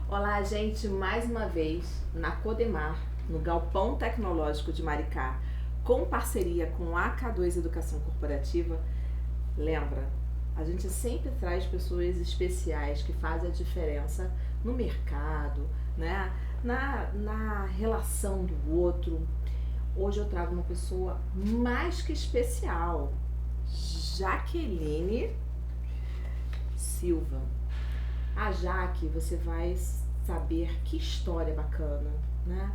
Olá, gente, mais uma vez na Codemar, no Galpão Tecnológico de Maricá, com parceria com a AK2 Educação Corporativa. Lembra, a gente sempre traz pessoas especiais que fazem a diferença no mercado, né? na relação do outro. Hoje eu trago uma pessoa mais que especial, Jaqueline Silva. A Jaque, você vai saber que história bacana, né?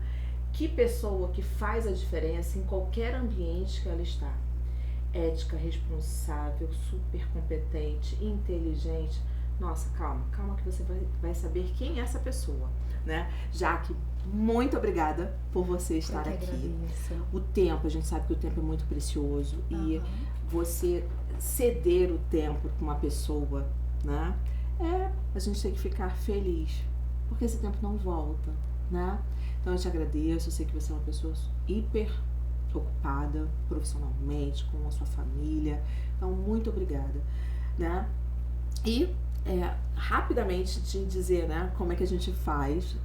Que pessoa que faz a diferença em qualquer ambiente que ela está. Ética, responsável, super competente, inteligente. Nossa, calma que você vai saber quem é essa pessoa, né? Jaque, muito obrigada por você estar aqui. Agradeço. O tempo, a gente sabe que o tempo é muito precioso e você ceder o tempo para uma pessoa, né? A gente tem que ficar feliz, porque esse tempo não volta, né? Então eu te agradeço, eu sei que você é uma pessoa hiper ocupada profissionalmente, com a sua família, então muito obrigada, né? E rapidamente te dizer, né, como é que a gente faz,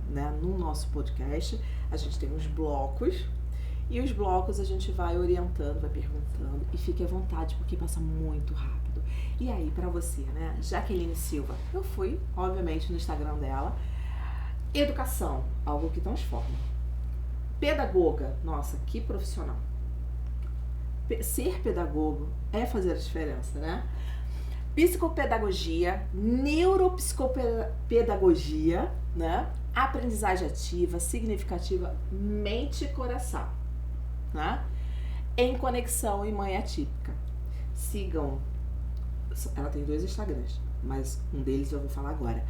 né, no nosso podcast, a gente tem uns blocos, e os blocos a gente vai orientando, vai perguntando, e fique à vontade, porque passa muito rápido. E aí, pra você, né, Jaqueline Silva, eu fui, obviamente, no Instagram dela. Educação, algo que transforma. Pedagoga, nossa, que profissional. Ser pedagogo é fazer a diferença, né? Psicopedagogia, neuropsicopedagogia, né? Aprendizagem ativa, significativa, mente e coração, né? Em conexão e mãe atípica. Sigam, ela tem 2 Instagrams, mas um deles eu vou falar agora.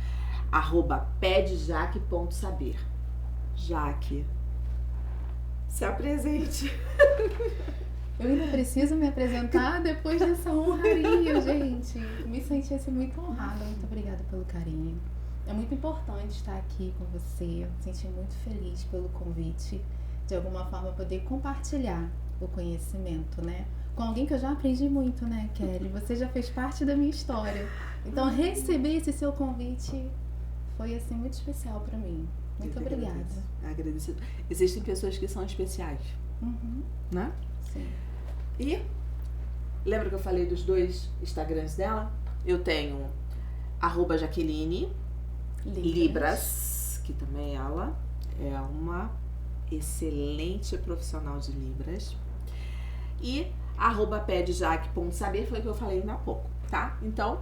@pedejaque.saber. Jaque, se apresente. Eu ainda preciso me apresentar depois dessa honraria, gente. Me senti assim, muito honrada. Muito obrigada pelo carinho. É muito importante estar aqui com você. Me senti muito feliz pelo convite. De alguma forma, poder compartilhar o conhecimento, né? Com alguém que eu já aprendi muito, né, Kelly? Você já fez parte da minha história. Então, receber esse seu convite foi, assim, muito especial para mim. Muito obrigada. Agradeço. Existem pessoas que são especiais, né? Sim. E lembra que eu falei dos 2 Instagrams dela? Eu tenho @Jaqueline Libras, que também ela é uma excelente profissional de Libras. E @pedejaque.saber foi o que eu falei ainda há pouco, tá? Então,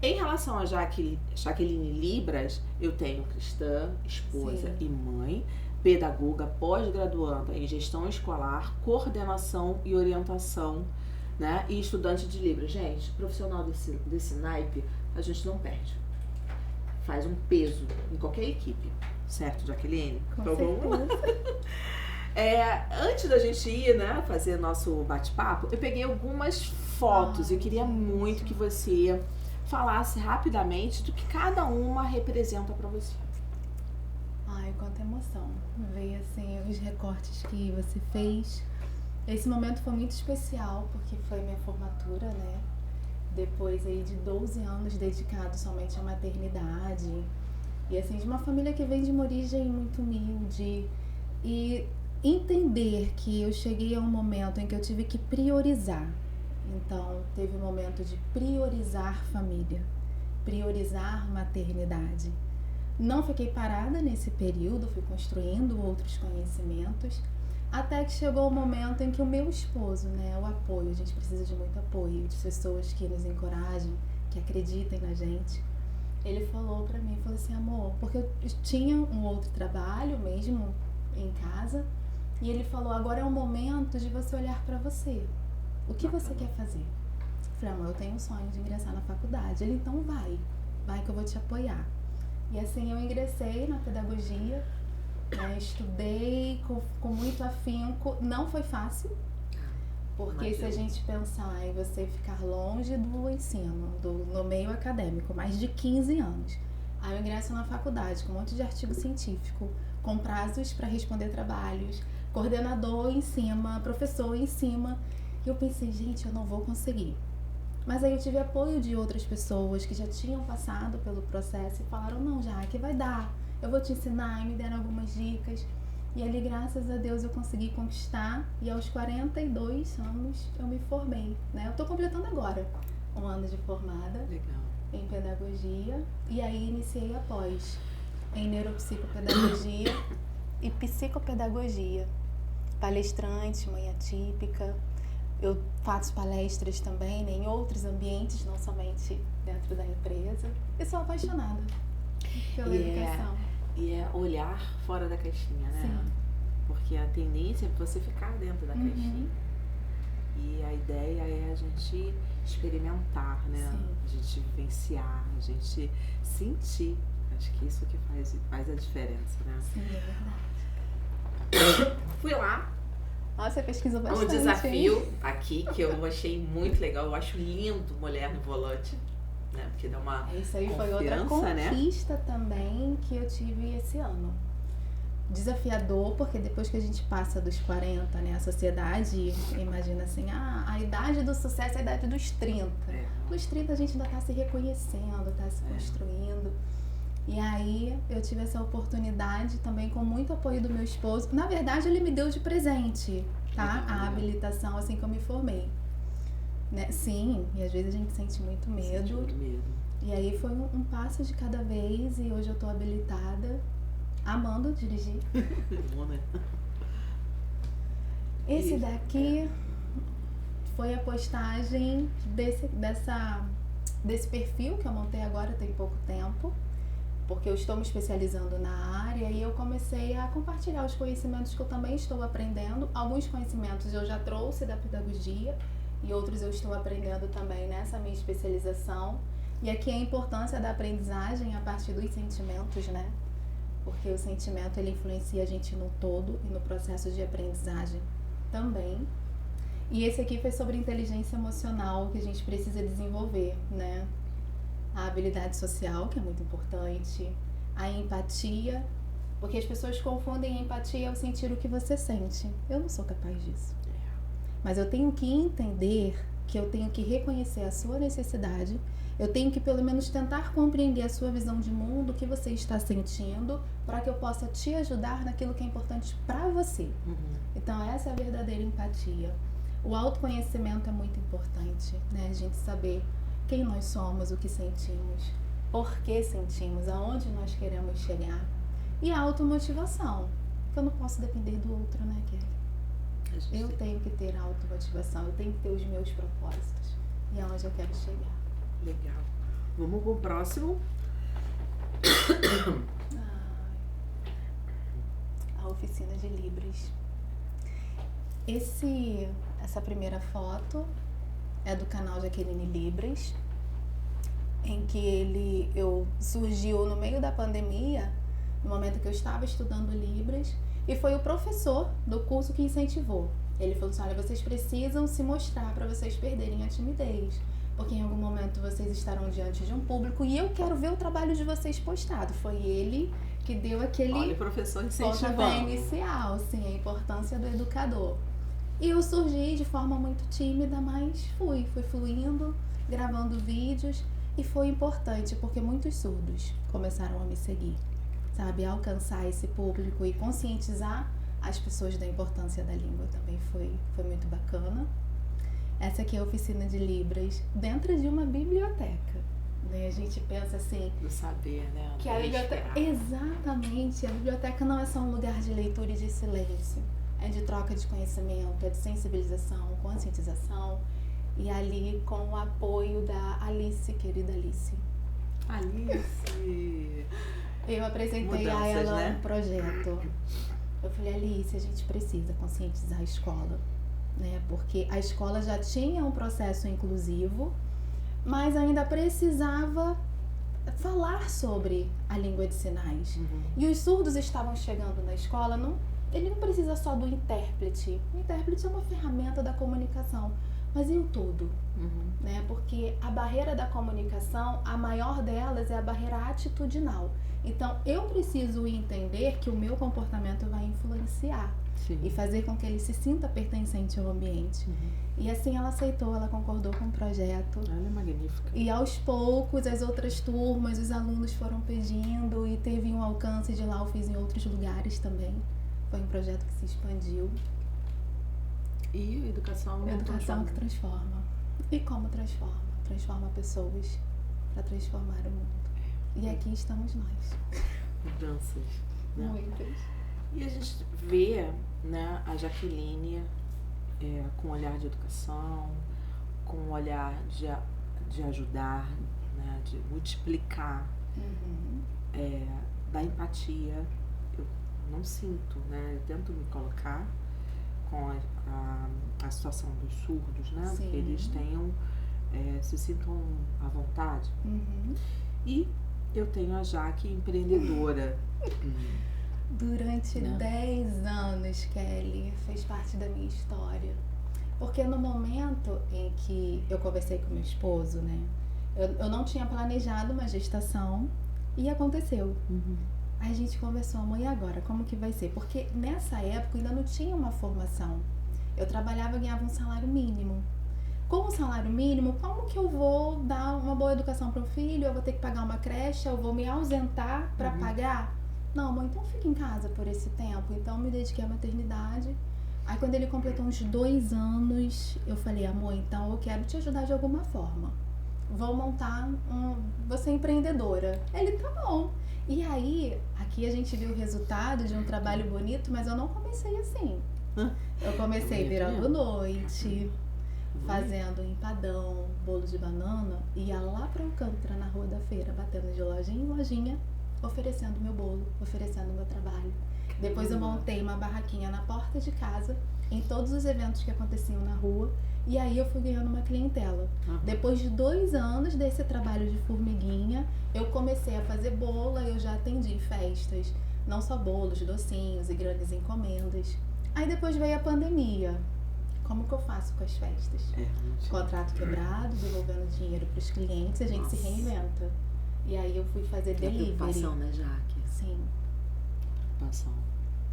em relação a Jaqueline Libras, eu tenho cristã, esposa Sim. e mãe, pedagoga, pós-graduanda em gestão escolar, coordenação e orientação, né? E estudante de Libras. Gente, profissional desse naipe, a gente não perde. Faz um peso em qualquer equipe, certo, Jaqueline? Com certeza. Antes da gente ir, né, fazer nosso bate-papo, eu peguei algumas fotos e eu queria muito que você falasse rapidamente do que cada uma representa pra você. Ai, quanta emoção. Ver assim os recortes que você fez. Esse momento foi muito especial porque foi minha formatura, né? Depois aí de 12 anos dedicado somente à maternidade. E assim, de uma família que vem de uma origem muito humilde. E entender que eu cheguei a um momento em que eu tive que priorizar. Então, teve um momento de priorizar família, priorizar maternidade. Não fiquei parada nesse período, fui construindo outros conhecimentos, até que chegou o momento em que o meu esposo, né, o apoio, a gente precisa de muito apoio, de pessoas que nos encorajem, que acreditem na gente. Ele falou pra mim, falou assim, amor, porque eu tinha um outro trabalho mesmo em casa, e ele falou, agora é o momento de você olhar pra você. O que você quer fazer? Eu falei, amor, eu tenho um sonho de ingressar na faculdade. Ele, então vai que eu vou te apoiar. E assim eu ingressei na pedagogia, né, estudei com muito afinco. Não foi fácil, porque se a gente pensar em você ficar longe do ensino, no meio acadêmico, mais de 15 anos, aí eu ingresso na faculdade com um monte de artigo científico, com prazos para responder trabalhos, coordenador em cima, professor em cima, e eu pensei, gente, eu não vou conseguir. Mas aí eu tive apoio de outras pessoas que já tinham passado pelo processo e falaram, não, Jaque, vai dar, eu vou te ensinar, e me deram algumas dicas. E ali, graças a Deus, eu consegui conquistar e aos 42 anos eu me formei, né? Eu tô completando agora 1 ano de formada. Legal. Em pedagogia, e aí iniciei a pós em neuropsicopedagogia e psicopedagogia. Palestrante, mãe atípica. Eu faço palestras também, né, em outros ambientes, não somente dentro da empresa. E sou apaixonada pela educação. E é olhar fora da caixinha, né? Sim. Porque a tendência é você ficar dentro da caixinha. E a ideia é a gente experimentar, né? Sim. A gente vivenciar, a gente sentir. Acho que isso que faz a diferença, né? Sim, é verdade. Fui lá. Nossa, você pesquisou bastante. Um desafio aqui que eu achei muito legal. Eu acho lindo Mulher no Volante, né? Porque dá uma Isso aí foi outra conquista, né? Também que eu tive esse ano. Desafiador, porque depois que a gente passa dos 40, né, a sociedade imagina assim, a idade do sucesso é a idade dos 30. Nos 30 a gente ainda está se reconhecendo, está se construindo. E aí eu tive essa oportunidade também com muito apoio do meu esposo. Na verdade, ele me deu de presente, tá? A habilitação assim que eu me formei. Né? Sim, e às vezes a gente sente muito medo. E aí foi um passo de cada vez e hoje eu tô habilitada. Amando dirigir. Bom, né? Esse daqui foi a postagem desse perfil que eu montei agora tem pouco tempo, porque eu estou me especializando na área e eu comecei a compartilhar os conhecimentos que eu também estou aprendendo. Alguns conhecimentos eu já trouxe da pedagogia e outros eu estou aprendendo também nessa minha especialização. E aqui a importância da aprendizagem a partir dos sentimentos, né? Porque o sentimento ele influencia a gente no todo e no processo de aprendizagem também. E esse aqui foi sobre inteligência emocional que a gente precisa desenvolver, né? A habilidade social, que é muito importante, a empatia, porque as pessoas confundem a empatia ao sentir o que você sente. Eu não sou capaz disso. Mas eu tenho que entender que eu tenho que reconhecer a sua necessidade. Eu tenho que pelo menos tentar compreender a sua visão de mundo, o que você está sentindo, para que eu possa te ajudar naquilo que é importante para você. Então essa é a verdadeira empatia. O autoconhecimento é muito importante, né? A gente saber quem nós somos, o que sentimos, por que sentimos, aonde nós queremos chegar. E a automotivação, que eu não posso depender do outro, né, Kelly? Eu tenho que ter a automotivação, eu tenho que ter os meus propósitos e aonde eu quero chegar. Legal. Vamos pro próximo. A oficina de Libras. Essa primeira foto é do canal Jaqueline Libras, em que surgiu no meio da pandemia, no momento que eu estava estudando Libras, e foi o professor do curso que incentivou. Ele falou assim, olha, vocês precisam se mostrar para vocês perderem a timidez, porque em algum momento vocês estarão diante de um público e eu quero ver o trabalho de vocês postado. Foi ele que deu aquele... Olha, o professor incentivando. Pontapé inicial, sim, a importância do educador. E eu surgi de forma muito tímida, mas fui fluindo, gravando vídeos, e foi importante porque muitos surdos começaram a me seguir, sabe? Alcançar esse público e conscientizar as pessoas da importância da língua também foi muito bacana. Essa aqui é a oficina de Libras dentro de uma biblioteca, né? A gente pensa assim... Do saber, né? Que a biblioteca... Exatamente. A biblioteca não é só um lugar de leitura e de silêncio. É de troca de conhecimento, é de sensibilização, conscientização. E ali com o apoio da Alice, querida Alice. Alice! Eu apresentei a ela um projeto. Eu falei, Alice, a gente precisa conscientizar a escola, né? Porque a escola já tinha um processo inclusivo, mas ainda precisava falar sobre a língua de sinais. E os surdos estavam chegando na escola, ele não precisa só do intérprete. O intérprete é uma ferramenta da comunicação, Mas e o todo? Né? Porque a barreira da comunicação, a maior delas é a barreira atitudinal. Então, eu preciso entender que o meu comportamento vai influenciar. Sim. E fazer com que ele se sinta pertencente ao ambiente. E assim ela aceitou, ela concordou com o projeto. Ela é magnífica. E aos poucos as outras turmas, os alunos foram pedindo e teve um alcance de lá, eu fiz em outros lugares também. Foi um projeto que se expandiu. E educação que transforma. E como transforma? Transforma pessoas para transformar o mundo. E aqui estamos nós. Mudanças. Né? Muitas. E a gente vê, né, a Jaqueline com um olhar de educação, com um olhar de ajudar, né, de multiplicar, da empatia. Eu não sinto, né? Eu tento me colocar com a situação dos surdos, né? Sim. Que eles tenham, se sintam à vontade. E eu tenho a Jaque empreendedora. Durante 10 anos, Kelly, fez parte da minha história. Porque no momento em que eu conversei com meu esposo, né? Eu não tinha planejado uma gestação e aconteceu. Aí a gente conversou, amor, e agora? Como que vai ser? Porque nessa época eu ainda não tinha uma formação. Eu trabalhava e ganhava um salário mínimo. Com o salário mínimo, como que eu vou dar uma boa educação para o filho? Eu vou ter que pagar uma creche, eu vou me ausentar para pagar? Não, mãe, então fica em casa por esse tempo. Então me dediquei à maternidade. Aí quando ele completou uns 2 anos, eu falei, amor, então eu quero te ajudar de alguma forma. Vou montar vou ser empreendedora. Ele, tá bom. E aí, aqui a gente viu o resultado de um trabalho bonito, mas eu não comecei assim. Eu comecei virando noite, fazendo empadão, bolo de banana, ia lá para Alcântara, na Rua da Feira, batendo de lojinha em lojinha, oferecendo meu bolo, oferecendo meu trabalho. Depois eu montei uma barraquinha na porta de casa, em todos os eventos que aconteciam na rua, e aí eu fui ganhando uma clientela. Depois de 2 anos desse trabalho de formiguinha, eu comecei a fazer bolo, eu já atendi festas, não só bolos, docinhos e grandes encomendas. Aí depois veio a pandemia. Como que eu faço com as festas? Contrato quebrado, devolvendo dinheiro para os clientes, a gente se reinventa. E aí eu fui fazer delivery. Preocupação, né, Jaque? Sim. Preocupação.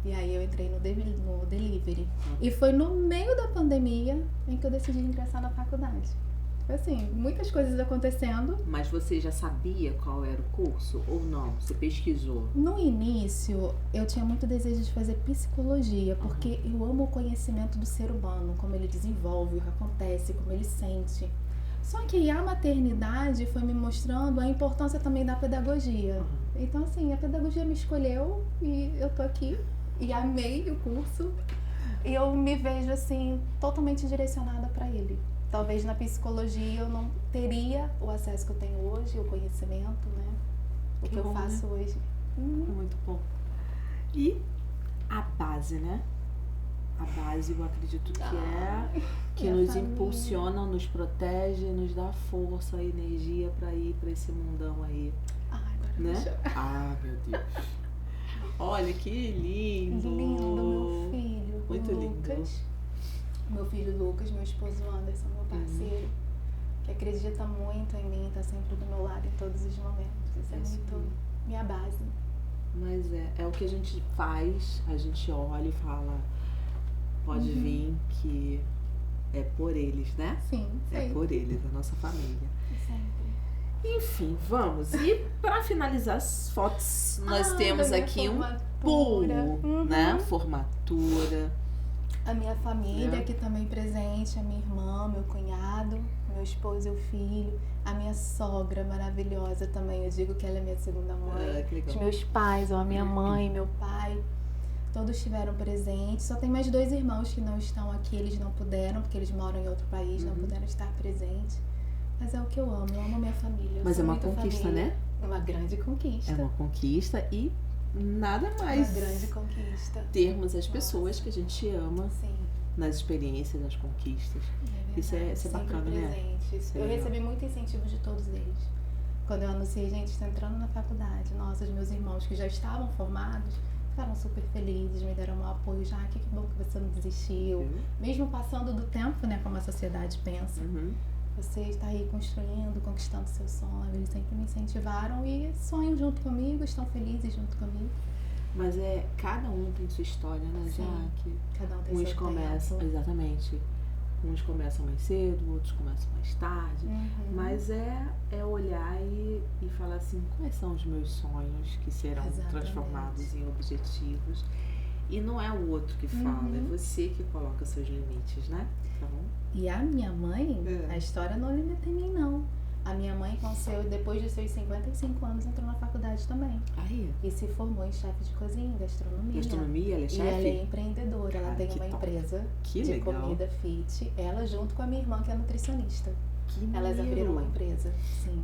E aí eu entrei no delivery. E foi no meio da pandemia em que eu decidi ingressar na faculdade. Foi assim, muitas coisas acontecendo. Mas você já sabia qual era o curso ou não? Você pesquisou? No início, eu tinha muito desejo de fazer psicologia, porque eu amo o conhecimento do ser humano, como ele desenvolve, o que acontece, como ele sente. Só que a maternidade foi me mostrando a importância também da pedagogia. Então, assim, a pedagogia me escolheu e eu tô aqui e amei o curso. E eu me vejo, assim, totalmente direcionada para ele. Talvez na psicologia eu não teria o acesso que eu tenho hoje, o conhecimento, né? O que eu faço hoje. Muito bom. E a base, né? A base, eu acredito que nos impulsiona, nos protege, nos dá força, energia para ir para esse mundão aí. Agora né? Meu Deus. Olha que lindo. Lindo, meu filho. Muito Lucas. lindo. Meu filho Lucas, meu esposo Anderson, meu parceiro, que acredita muito em mim, tá sempre do meu lado em todos os momentos. Isso é muito minha base. Mas é o que a gente faz, a gente olha e fala, pode vir que é por eles, né? Sim, é por eles, a nossa família. Sempre. Enfim, vamos. E para finalizar as fotos, nós temos aqui um pool, né? Formatura. A minha família aqui também presente, a minha irmã, meu cunhado, meu esposo e o filho, a minha sogra maravilhosa também, eu digo que ela é minha segunda mãe, os meus pais, a minha mãe, meu pai, todos estiveram presentes. Só tem mais 2 irmãos que não estão aqui, eles não puderam, porque eles moram em outro país, não puderam estar presentes. Mas é o que eu amo minha família. Mas é uma conquista, né? É uma grande conquista. É uma conquista e nada mais. Uma grande conquista. Termos as pessoas que a gente ama nas experiências, nas conquistas. Isso é bacana, né? Eu recebi muito incentivo de todos eles. Quando eu anunciei, gente, está entrando na faculdade. Nossa, os meus irmãos que já estavam formados ficaram super felizes, me deram um apoio já, que bom que você não desistiu. Mesmo passando do tempo, né, como a sociedade pensa. Você está aí construindo, conquistando seu sonho. Eles sempre me incentivaram e sonham junto comigo, estão felizes junto comigo. Mas cada um tem sua história, né, Jaque? Cada um tem uns seu começam, tempo. Exatamente. Uns começam mais cedo, outros começam mais tarde. Mas é olhar e falar assim, quais são os meus sonhos que serão transformados em objetivos. E não é o outro que fala, é você que coloca seus limites, né? Tá bom? E a minha mãe, a história não limita em mim, não. A minha mãe, depois de seus 55 anos, entrou na faculdade também. Aí. E se formou em chefe de cozinha, gastronomia. Gastronomia, ela é chefe? E ela é empreendedora, ela tem uma empresa de comida fit. Ela junto com a minha irmã, que é nutricionista. Elas abriram uma empresa, sim.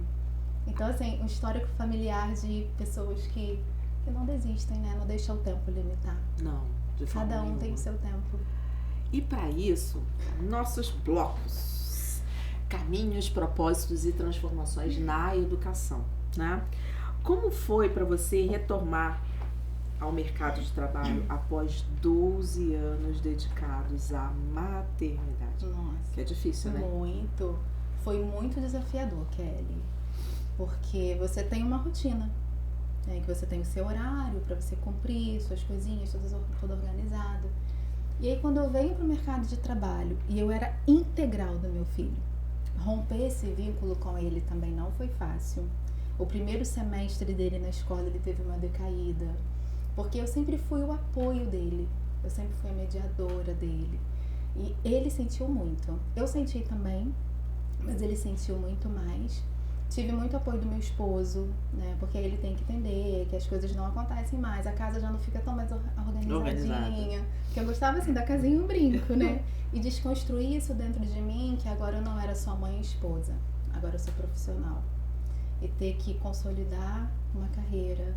Então, assim, um histórico familiar de pessoas que não desistem, né? Não deixam o tempo limitar. Não, de forma Cada um nenhuma. tem o seu tempo. E para isso, nossos blocos. Caminhos, propósitos e transformações na educação, né? Como foi para você retornar ao mercado de trabalho após 12 anos dedicados à maternidade? Nossa, que é difícil, né? Muito. Foi muito desafiador, Kelly. Porque você tem uma rotina, né? Que você tem o seu horário para você cumprir, suas coisinhas, tudo organizado. E aí quando eu venho para o mercado de trabalho e eu era integral do meu filho, romper esse vínculo com ele também não foi fácil. O primeiro semestre dele na escola, ele teve uma decaída, porque eu sempre fui o apoio dele, eu sempre fui a mediadora dele. E ele sentiu muito. Eu senti também, mas ele sentiu muito mais. Tive muito apoio do meu esposo, né? Porque ele tem que entender que as coisas não acontecem mais. A casa já não fica tão mais organizadinha. Porque eu gostava, assim, da casinha um brinco, né? E desconstruir isso dentro de mim, que agora eu não era só mãe e esposa. Agora eu sou profissional. E ter que consolidar uma carreira,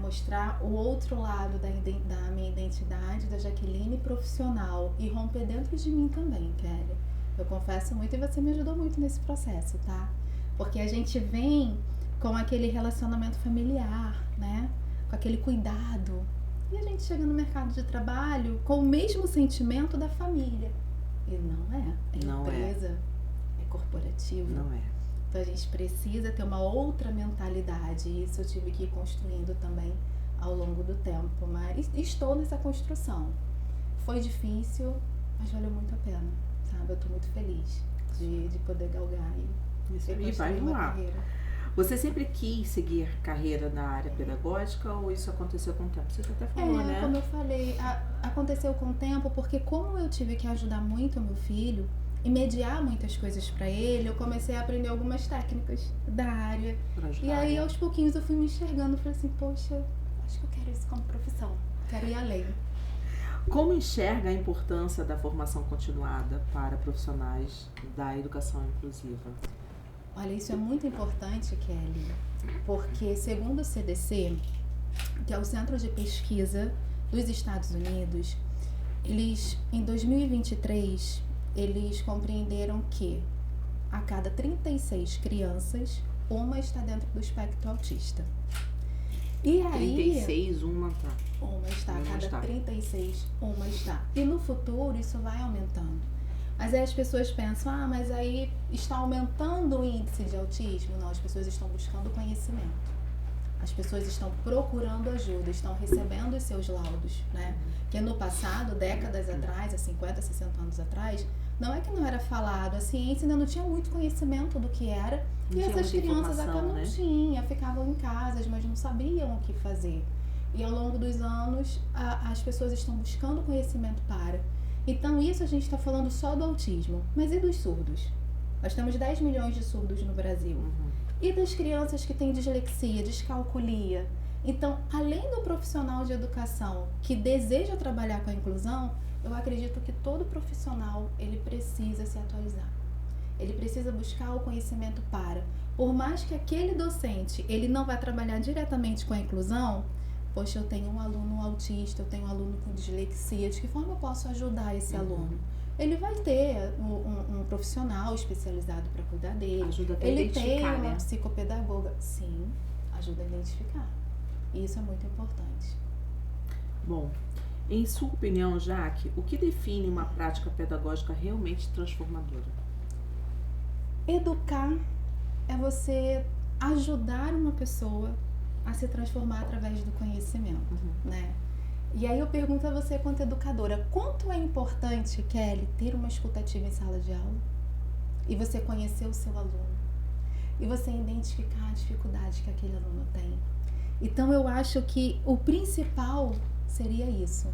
mostrar o outro lado da minha identidade, da Jaqueline profissional. E romper dentro de mim também, Kelly. Eu confesso muito e você me ajudou muito nesse processo, tá? Porque a gente vem com aquele relacionamento familiar, né? Com aquele cuidado. E a gente chega no mercado de trabalho com o mesmo sentimento da família. E não é. É empresa, é corporativo. Não é. Então a gente precisa ter uma outra mentalidade. E isso eu tive que ir construindo também ao longo do tempo. Mas estou nessa construção. Foi difícil, mas valeu muito a pena, sabe? Eu tô muito feliz de poder galgar e vai voar. Você sempre quis seguir carreira na área pedagógica ou isso aconteceu com o tempo? Você até falou, né? Como eu falei, aconteceu com o tempo porque como eu tive que ajudar muito o meu filho e mediar muitas coisas para ele, eu comecei a aprender algumas técnicas da área. E aí, aos pouquinhos, eu fui me enxergando e falei assim, poxa, acho que eu quero isso como profissão, quero ir além. Como enxerga a importância da formação continuada para profissionais da educação inclusiva? Olha, isso é muito importante, Kelly, porque segundo o CDC, que é o Centro de Pesquisa dos Estados Unidos, eles, em 2023, eles compreenderam que a cada 36 crianças, uma está dentro do espectro autista. E aí, 36, uma tá. Uma está, a cada 36, uma está. E no futuro isso vai aumentando. Mas aí as pessoas pensam, mas aí está aumentando o índice de autismo? Não, as pessoas estão buscando conhecimento. As pessoas estão procurando ajuda, estão recebendo os seus laudos, né? Que no passado, décadas atrás, há 50, 60 anos atrás, não é que não era falado, a ciência ainda não tinha muito conhecimento do que era, e essas crianças até não tinham, ficavam em casas, mas não sabiam o que fazer. E ao longo dos anos, as pessoas estão buscando conhecimento para. Então isso a gente está falando só do autismo, mas e dos surdos? Nós temos 10 milhões de surdos no Brasil. E das crianças que têm dislexia, descalculia. Então, além do profissional de educação que deseja trabalhar com a inclusão, eu acredito que todo profissional, ele precisa se atualizar. Ele precisa buscar o conhecimento para. Por mais que aquele docente, ele não vai trabalhar diretamente com a inclusão, poxa, eu tenho um aluno autista, eu tenho um aluno com dislexia, de que forma eu posso ajudar esse aluno? Ele vai ter um profissional especializado para cuidar dele. Ajuda a ele identificar, tem uma né? psicopedagoga. Sim, ajuda a identificar. E isso é muito importante. Bom, em sua opinião, Jaque, o que define uma prática pedagógica realmente transformadora? Educar é você ajudar uma pessoa a se transformar através do conhecimento, né? E aí eu pergunto a você, quanto educadora, quanto é importante, Kelly, ter uma escutativa em sala de aula e você conhecer o seu aluno e você identificar a dificuldade que aquele aluno tem? Então eu acho que o principal seria isso.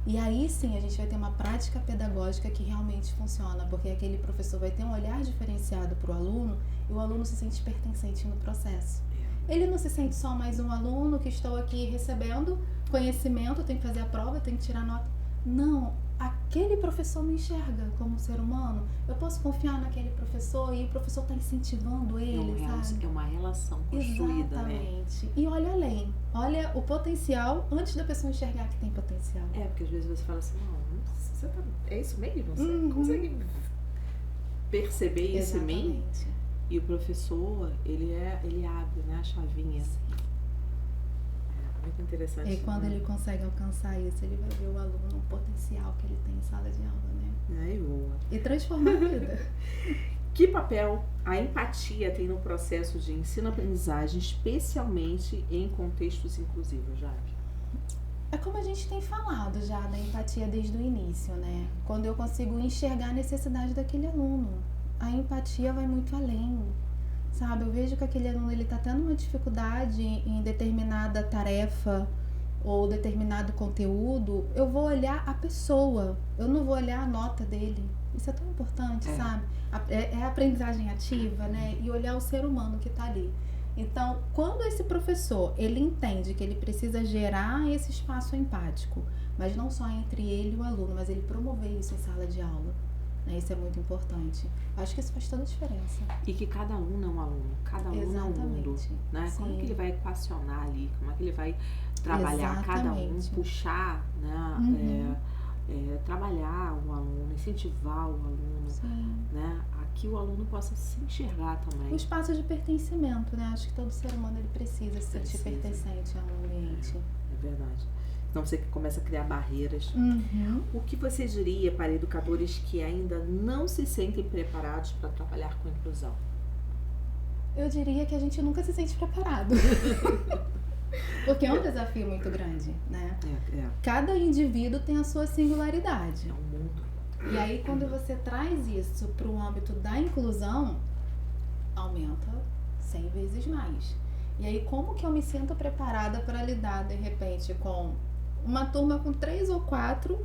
E aí sim a gente vai ter uma prática pedagógica que realmente funciona, porque aquele professor vai ter um olhar diferenciado para o aluno e o aluno se sente pertencente no processo. Ele não se sente só mais um aluno que estou aqui recebendo conhecimento, eu tenho que fazer a prova, eu tenho que tirar nota. Não, aquele professor me enxerga como ser humano, eu posso confiar naquele professor e o professor está incentivando ele, sabe? É uma relação construída, exatamente, né? E olha além, olha o potencial antes da pessoa enxergar que tem potencial. Porque às vezes você fala assim, não, é isso mesmo? Você consegue perceber isso em mim? E o professor, ele abre, né, a chavinha. Sim. Muito interessante. E quando ele consegue alcançar isso, ele vai ver o aluno, o potencial que ele tem em sala de aula, né? E transformar a vida. Que papel a empatia tem no processo de ensino-aprendizagem, especialmente em contextos inclusivos, Jaque? É como a gente tem falado já da empatia desde o início, né? Quando eu consigo enxergar a necessidade daquele aluno. A empatia vai muito além, sabe? Eu vejo que aquele aluno, ele tá tendo uma dificuldade em determinada tarefa ou determinado conteúdo, eu vou olhar a pessoa, eu não vou olhar a nota dele. Isso é tão importante, sabe? É a aprendizagem ativa, né? E olhar o ser humano que tá ali. Então, quando esse professor, ele entende que ele precisa gerar esse espaço empático, mas não só entre ele e o aluno, mas ele promover isso em sala de aula, né? Isso é muito importante. Acho que isso faz toda a diferença. E que cada um é um aluno, cada um é um mundo, né? Sim. Como é que ele vai equacionar ali, como é que ele vai trabalhar cada um, puxar, né? Trabalhar o aluno, incentivar o aluno, né? Que o aluno possa se enxergar também. O espaço de pertencimento, né? Acho que todo ser humano ele precisa se sentir pertencente a um ambiente. É verdade. Então você começa a criar barreiras. O que você diria para educadores que ainda não se sentem preparados para trabalhar com inclusão? Eu diria que a gente nunca se sente preparado. Porque é um desafio muito grande, né? Cada indivíduo tem a sua singularidade. É um mundo. E aí, quando você traz isso para o âmbito da inclusão, aumenta 100 vezes mais. E aí, como que eu me sinto preparada para lidar, de repente, com uma turma com 3 ou 4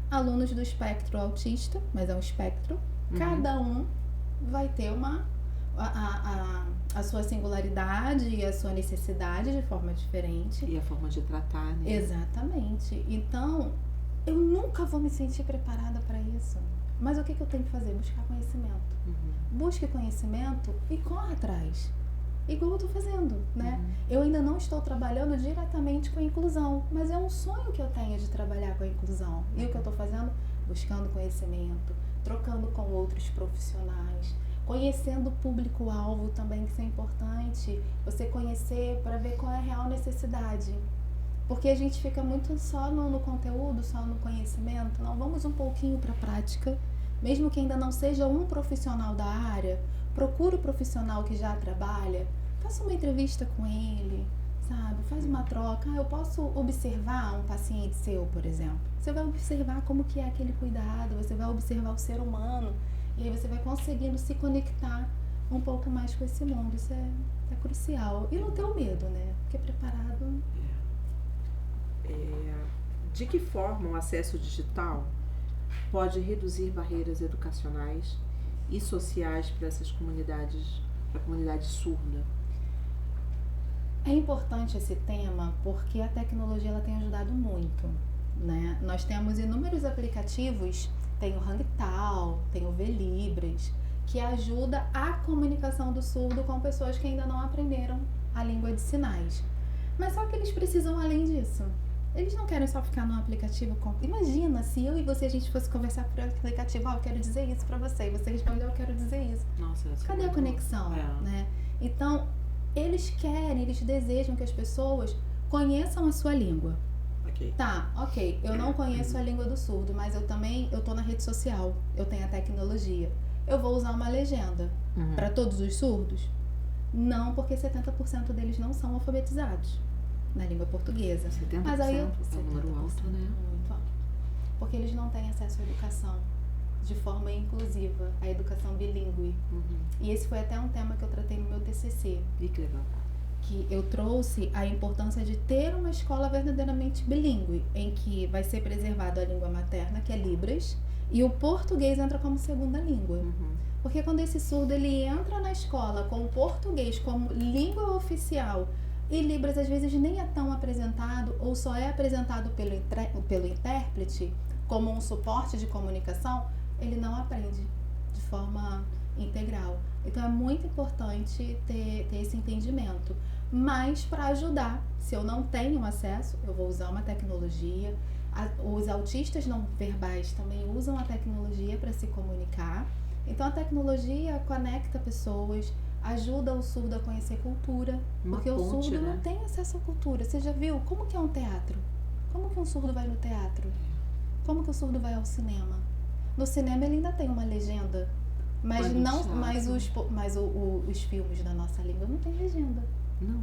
alunos do espectro autista, mas é um espectro, cada um vai ter a sua singularidade e a sua necessidade de forma diferente. E a forma de tratar, né? Exatamente. Então, eu nunca vou me sentir preparada para isso. Mas o que eu tenho que fazer? Buscar conhecimento. Busque conhecimento e corra atrás. Igual eu estou fazendo, né? Eu ainda não estou trabalhando diretamente com a inclusão, mas é um sonho que eu tenho de trabalhar com a inclusão. E o que eu estou fazendo? Buscando conhecimento, trocando com outros profissionais, conhecendo o público-alvo também, que isso é importante. Você conhecer para ver qual é a real necessidade. Porque a gente fica muito só no conteúdo, só no conhecimento. Não, vamos um pouquinho para a prática. Mesmo que ainda não seja um profissional da área, procura o profissional que já trabalha, faça uma entrevista com ele, sabe? Faz uma troca. Eu posso observar um paciente seu, por exemplo. Você vai observar como que é aquele cuidado, você vai observar o ser humano, e aí você vai conseguindo se conectar um pouco mais com esse mundo. Isso é crucial. E não ter o medo, né? Porque preparado... De que forma o acesso digital pode reduzir barreiras educacionais e sociais para essas comunidades, para a comunidade surda? É importante esse tema porque a tecnologia ela tem ajudado muito, né? Nós temos inúmeros aplicativos, tem o Hangtal, tem o Velibras, que ajuda a comunicação do surdo com pessoas que ainda não aprenderam a língua de sinais. Mas só que eles precisam além disso. Eles não querem só ficar num aplicativo. Imagina se eu e você a gente fosse conversar por aplicativo, eu quero dizer isso pra você, e você respondeu, eu quero dizer isso. Nossa, cadê a conexão? Né? Então, eles desejam que as pessoas conheçam a sua língua. Ok. Tá, ok. Eu não conheço a língua do surdo, mas eu tô na rede social, eu tenho a tecnologia. Eu vou usar uma legenda para todos os surdos? Não, porque 70% deles não são alfabetizados na língua portuguesa. 70% Mas aí é um número alto, né? Muito alto. Porque eles não têm acesso à educação de forma inclusiva, a educação bilíngue. E esse foi até um tema que eu tratei no meu TCC. E que legal. Que eu trouxe a importância de ter uma escola verdadeiramente bilíngue, em que vai ser preservado a língua materna, que é Libras, e o português entra como segunda língua. Porque quando esse surdo ele entra na escola com o português como língua oficial e Libras às vezes nem é tão apresentado ou só é apresentado pelo intérprete como um suporte de comunicação, ele não aprende de forma integral. Então é muito importante ter esse entendimento. Mas para ajudar, se eu não tenho acesso, eu vou usar uma tecnologia. Os autistas não verbais também usam a tecnologia para se comunicar. Então a tecnologia conecta pessoas, ajuda o surdo a conhecer cultura, porque o surdo não tem acesso à cultura. Você já viu como que é um teatro? Como que um surdo vai no teatro? Como que o surdo vai ao cinema? No cinema ele ainda tem uma legenda, mas os filmes da nossa língua não tem legenda. Não.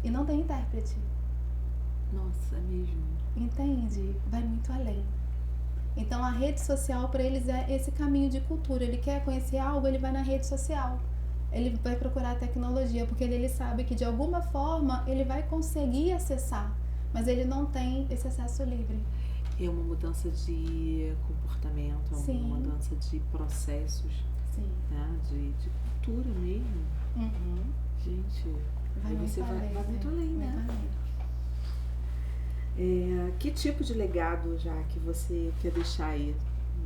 E não tem intérprete. Nossa, é mesmo. Entende? Vai muito além. Então a rede social para eles é esse caminho de cultura. Ele quer conhecer algo, ele vai na rede social. Ele vai procurar a tecnologia, porque ele sabe que de alguma forma ele vai conseguir acessar, mas ele não tem esse acesso livre. É uma mudança de comportamento, é uma mudança de processos, né? De cultura mesmo. Gente, vai muito além, né? Que tipo de legado já que você quer deixar aí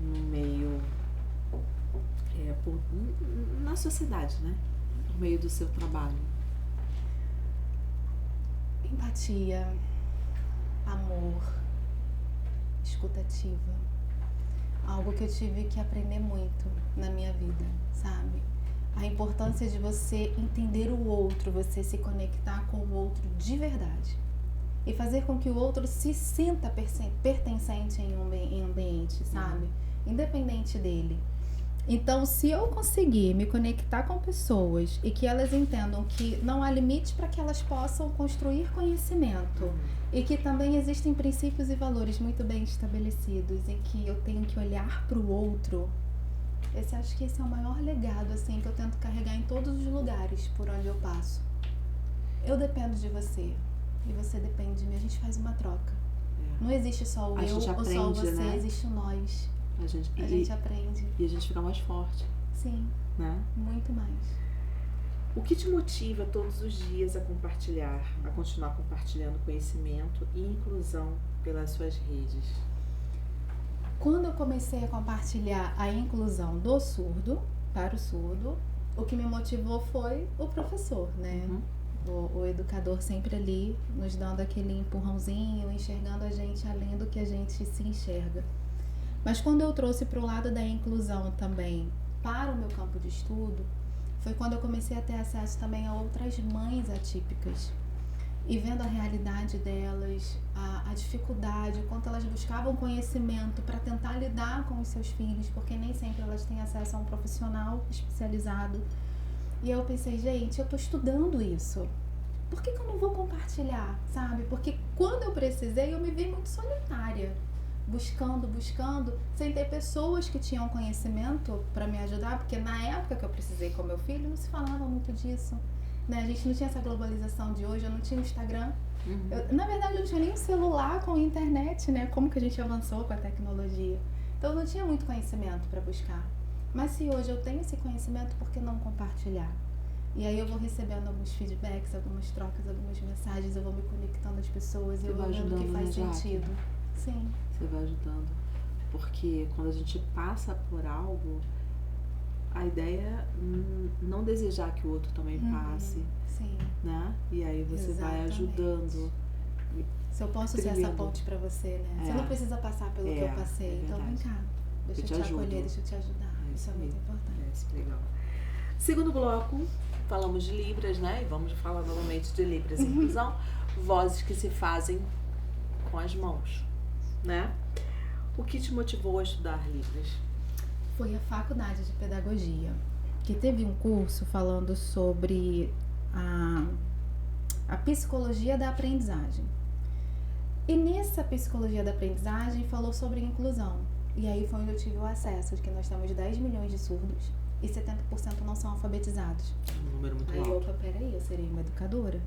no meio, na sociedade, né? Por meio do seu trabalho? Empatia, amor, escutativa. Algo que eu tive que aprender muito na minha vida, sabe? A importância de você entender o outro, você se conectar com o outro de verdade. E fazer com que o outro se sinta pertencente em um ambiente, sabe? Independente dele. Então, se eu conseguir me conectar com pessoas e que elas entendam que não há limite para que elas possam construir conhecimento e que também existem princípios e valores muito bem estabelecidos e que eu tenho que olhar para o outro, acho que esse é o maior legado assim, que eu tento carregar em todos os lugares por onde eu passo. Eu dependo de você. E você depende de mim, a gente faz uma troca. Não existe só o eu ou só o você, né? Existe o nós. A gente aprende. E a gente fica mais forte. Sim, né? Muito mais. O que te motiva todos os dias a continuar compartilhando conhecimento e inclusão pelas suas redes? Quando eu comecei a compartilhar a inclusão do surdo, para o surdo, o que me motivou foi o professor, né? O educador sempre ali, nos dando aquele empurrãozinho, enxergando a gente além do que a gente se enxerga. Mas quando eu trouxe para o lado da inclusão também para o meu campo de estudo, foi quando eu comecei a ter acesso também a outras mães atípicas. E vendo a realidade delas, a dificuldade, o quanto elas buscavam conhecimento para tentar lidar com os seus filhos, porque nem sempre elas têm acesso a um profissional especializado. E eu pensei, gente, eu tô estudando isso. Por que eu não vou compartilhar, sabe? Porque quando eu precisei, eu me vi muito solitária. Buscando, sem ter pessoas que tinham conhecimento para me ajudar. Porque na época que eu precisei com meu filho, não se falava muito disso. Né? A gente não tinha essa globalização de hoje, eu não tinha o Instagram. Na verdade, eu não tinha nem um celular com internet, né? Como que a gente avançou com a tecnologia. Então, eu não tinha muito conhecimento para buscar. Mas se hoje eu tenho esse conhecimento, por que não compartilhar? E aí eu vou recebendo alguns feedbacks, algumas trocas, algumas mensagens, eu vou me conectando às pessoas e eu vou vendo que faz sentido. Sim. Você vai ajudando. Porque quando a gente passa por algo, a ideia é não desejar que o outro também passe. Sim. Né? E aí você vai ajudando. Se eu posso ser essa ponte pra você, né? Você não precisa passar pelo que eu passei. Então vem cá, deixa eu te acolher, deixa eu te ajudar. Isso é muito importante. Legal. Segundo bloco, falamos de Libras, né? E vamos falar novamente de Libras e inclusão. Vozes que se fazem com as mãos, né? O que te motivou a estudar Libras? Foi a faculdade de pedagogia, que teve um curso falando sobre a psicologia da aprendizagem. E nessa psicologia da aprendizagem falou sobre inclusão. E aí foi onde eu tive o acesso, de que nós temos 10 milhões de surdos e 70% não são alfabetizados. Um número muito Aí, alto. opa, peraí, eu serei uma educadora?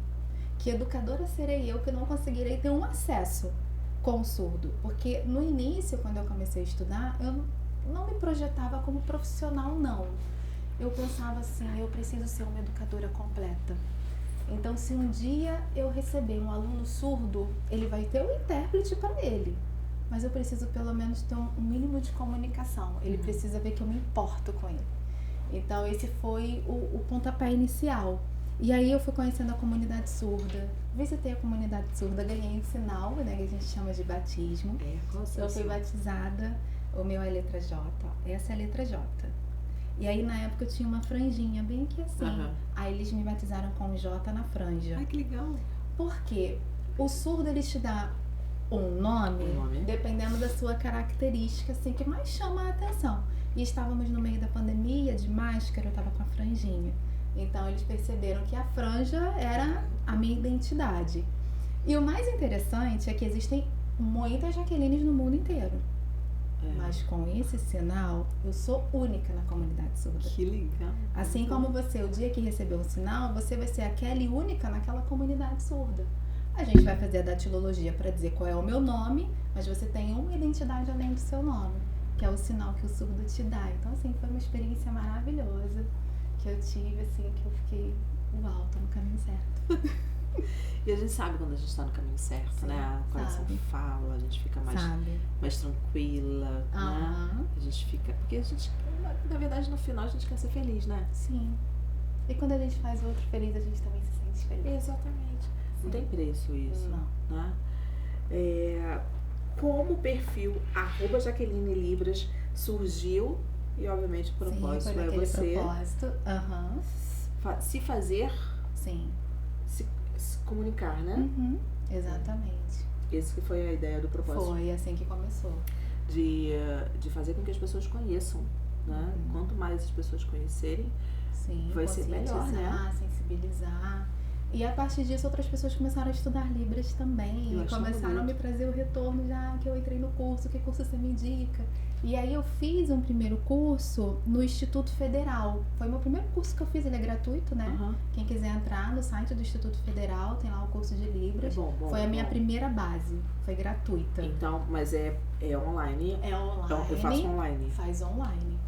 Que educadora serei eu que não conseguirei ter um acesso com o surdo? Porque no início, quando eu comecei a estudar, eu não me projetava como profissional, não. Eu pensava assim, eu preciso ser uma educadora completa. Então, se um dia eu receber um aluno surdo, ele vai ter um intérprete para ele. Mas eu preciso pelo menos ter um mínimo de comunicação. Ele precisa ver que eu me importo com ele. Então, esse foi o pontapé inicial. E aí eu fui conhecendo a comunidade surda, visitei a comunidade surda, ganhei um sinal, né, que a gente chama de batismo. Eu fui batizada, o meu é letra J, essa é a letra J. E aí na época eu tinha uma franjinha bem aqui assim. Aí eles me batizaram com o J na franja. Ai, que legal. Porque o surdo ele te dá um nome dependendo da sua característica, assim, que mais chama a atenção. E estávamos no meio da pandemia, de máscara, eu estava com a franjinha. Então eles perceberam que a franja era a minha identidade. E o mais interessante é que existem muitas Jaquelines no mundo inteiro. Mas com esse sinal, eu sou única na comunidade surda. Que legal. Assim como você, o dia que recebeu um sinal, você vai ser aquela e única naquela comunidade surda. A gente vai fazer a datilologia para dizer qual é o meu nome, mas você tem uma identidade além do seu nome, que é o sinal que o surdo te dá. Então, assim, foi uma experiência maravilhosa que eu tive, assim, que eu fiquei, uau, tô no caminho certo. E a gente sabe quando a gente tá no caminho certo, sim, né? O coração fala, a gente fica mais tranquila, né? A gente fica... Porque a gente, na verdade, no final, a gente quer ser feliz, né? Sim. E quando a gente faz o outro feliz, a gente também se sente feliz. Exatamente. Sim. Não tem preço isso. Não. Né? Como o perfil @JaquelineLibras surgiu, e obviamente o propósito é você... propósito. Se fazer... Sim. Se comunicar, né? Exatamente. Esse que foi a ideia do propósito. Foi assim que começou. De fazer com que as pessoas conheçam, né? Quanto mais as pessoas conhecerem, sim, vai ser melhor, né? Sensibilizar. E a partir disso, outras pessoas começaram a estudar Libras também. E começaram a me trazer o retorno já que eu entrei no curso, que curso você me indica. E aí eu fiz um primeiro curso no Instituto Federal. Foi o meu primeiro curso que eu fiz, ele é gratuito, né? Quem quiser entrar no site do Instituto Federal, tem lá o curso de Libras. Foi a minha primeira base, foi gratuita. Então, mas é online? É online. Então eu faço online? Faz online.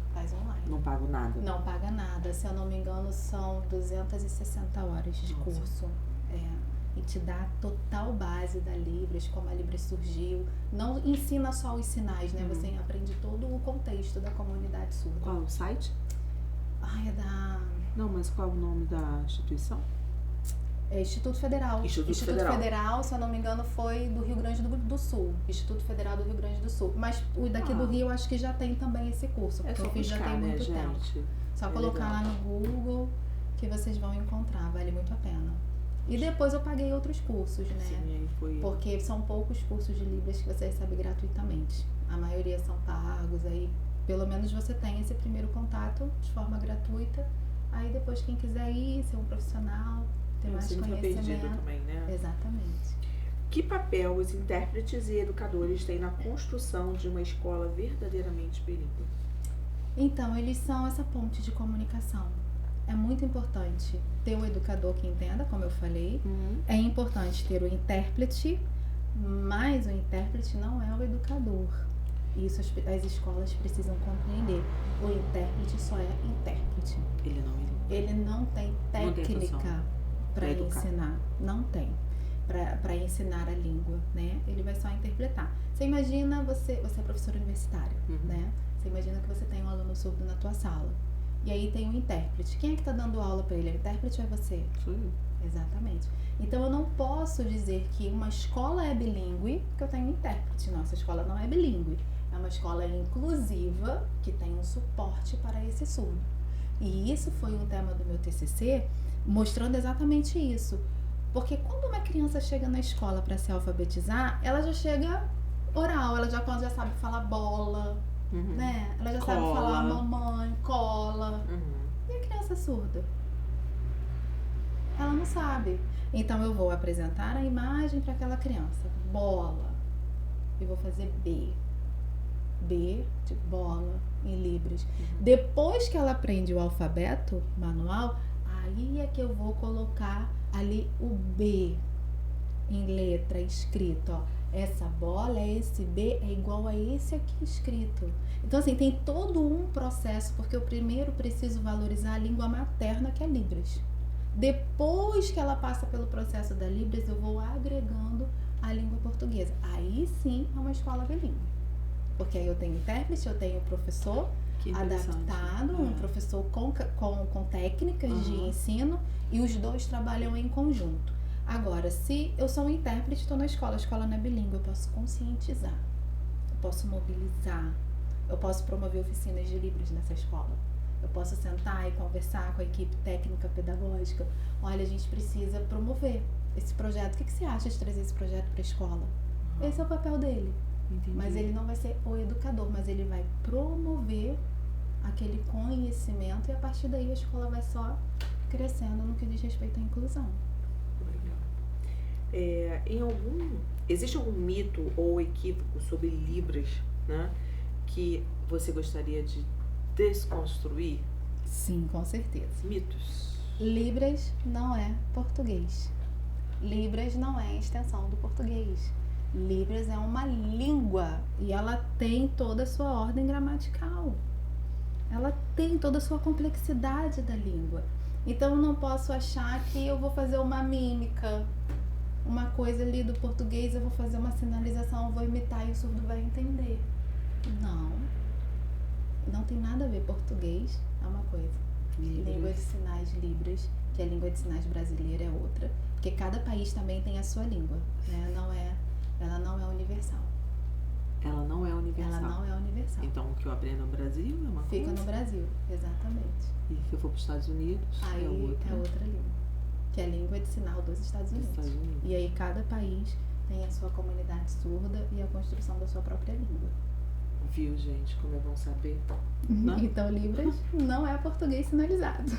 Não pago nada? Não paga nada. Se eu não me engano, são 260 horas de curso. E te dá a total base da Libras, como a Libras surgiu. Não ensina só os sinais, né? Você aprende todo o contexto da comunidade surda. Qual é o site? É da... Não, mas qual é o nome da instituição? É Instituto Federal. Instituto Federal, se eu não me engano, foi do Rio Grande do Sul. Instituto Federal do Rio Grande do Sul. Mas o daqui do Rio, eu acho que já tem também esse curso. Porque eu fiz já tem muito tempo. Só colocar lá no Google que vocês vão encontrar. Vale muito a pena. E depois eu paguei outros cursos, né? Sim, porque são poucos cursos de Libras que você recebe gratuitamente. A maioria são pagos. Aí, pelo menos você tem esse primeiro contato de forma gratuita. Aí depois quem quiser ir, ser um profissional... Tem mais conhecimento também, né? Exatamente. Que papel os intérpretes e educadores têm na construção de uma escola verdadeiramente bilíngue? Então, eles são essa ponte de comunicação. É muito importante ter um educador que entenda, como eu falei. É importante ter o intérprete, mas o intérprete não é o educador. Isso as escolas precisam compreender. O intérprete só é intérprete. Ele não tem técnica para ensinar, não tem, para ensinar a língua, né? Ele vai só interpretar. Você imagina, você é professora universitária, né? Você imagina que você tem um aluno surdo na tua sala. E aí tem um intérprete. Quem é que está dando aula para ele? O intérprete é você? Sim. Exatamente. Então eu não posso dizer que uma escola é bilíngue porque eu tenho um intérprete. Nossa escola não é bilíngue. É uma escola inclusiva que tem um suporte para esse surdo. E isso foi um tema do meu TCC, mostrando exatamente isso. Porque quando uma criança chega na escola para se alfabetizar, ela já chega oral, ela já sabe falar bola, né? Ela já sabe falar mamãe, cola. E a criança surda? Ela não sabe. Então eu vou apresentar a imagem para aquela criança. Bola. Eu vou fazer B. B de bola em Libras. Depois que ela aprende o alfabeto manual, aí é que eu vou colocar ali o B em letra escrito, ó. Essa bola, esse B é igual a esse aqui escrito. Então assim, tem todo um processo, porque eu primeiro preciso valorizar a língua materna, que é Libras. Depois que ela passa pelo processo da Libras, eu vou agregando a língua portuguesa. Aí sim é uma escola bilíngue. Porque aí eu tenho intérprete, eu tenho professor adaptado, um professor com técnicas de ensino, e os dois trabalham em conjunto. Agora, se eu sou um intérprete, estou na escola, a escola não é bilíngue, eu posso conscientizar, eu posso mobilizar, eu posso promover oficinas de Libras nessa escola. Eu posso sentar e conversar com a equipe técnica pedagógica. Olha, a gente precisa promover esse projeto. O que você acha de trazer esse projeto para a escola? Esse é o papel dele. Entendi. Mas ele não vai ser o educador, mas ele vai promover aquele conhecimento, e a partir daí a escola vai só crescendo no que diz respeito à inclusão. Legal. Existe algum mito ou equívoco sobre Libras, né, que você gostaria de desconstruir? Sim, com certeza. Mitos. Libras não é português. Libras não é extensão do português. Libras é uma língua e ela tem toda a sua ordem gramatical. Ela tem toda a sua complexidade da língua. Então eu não posso achar que eu vou fazer uma mímica, uma coisa ali do português, eu vou fazer uma sinalização, eu vou imitar e o surdo vai entender. Não tem nada a ver. Português é uma coisa. Língua de sinais Libras, que a língua de sinais brasileira, é outra. Porque cada país também tem a sua língua, né? Ela não é universal. Ela não é universal. Ela não é universal. Então, o que eu aprendo no Brasil é uma Fica coisa. no Brasil, exatamente. E se eu for para os Estados Unidos, Aí é outra língua. Que é a língua de sinal dos Estados Unidos. E aí cada país tem a sua comunidade surda e a construção da sua própria língua. Viu, gente? Como é bom saber. Então, Libras não é português sinalizado.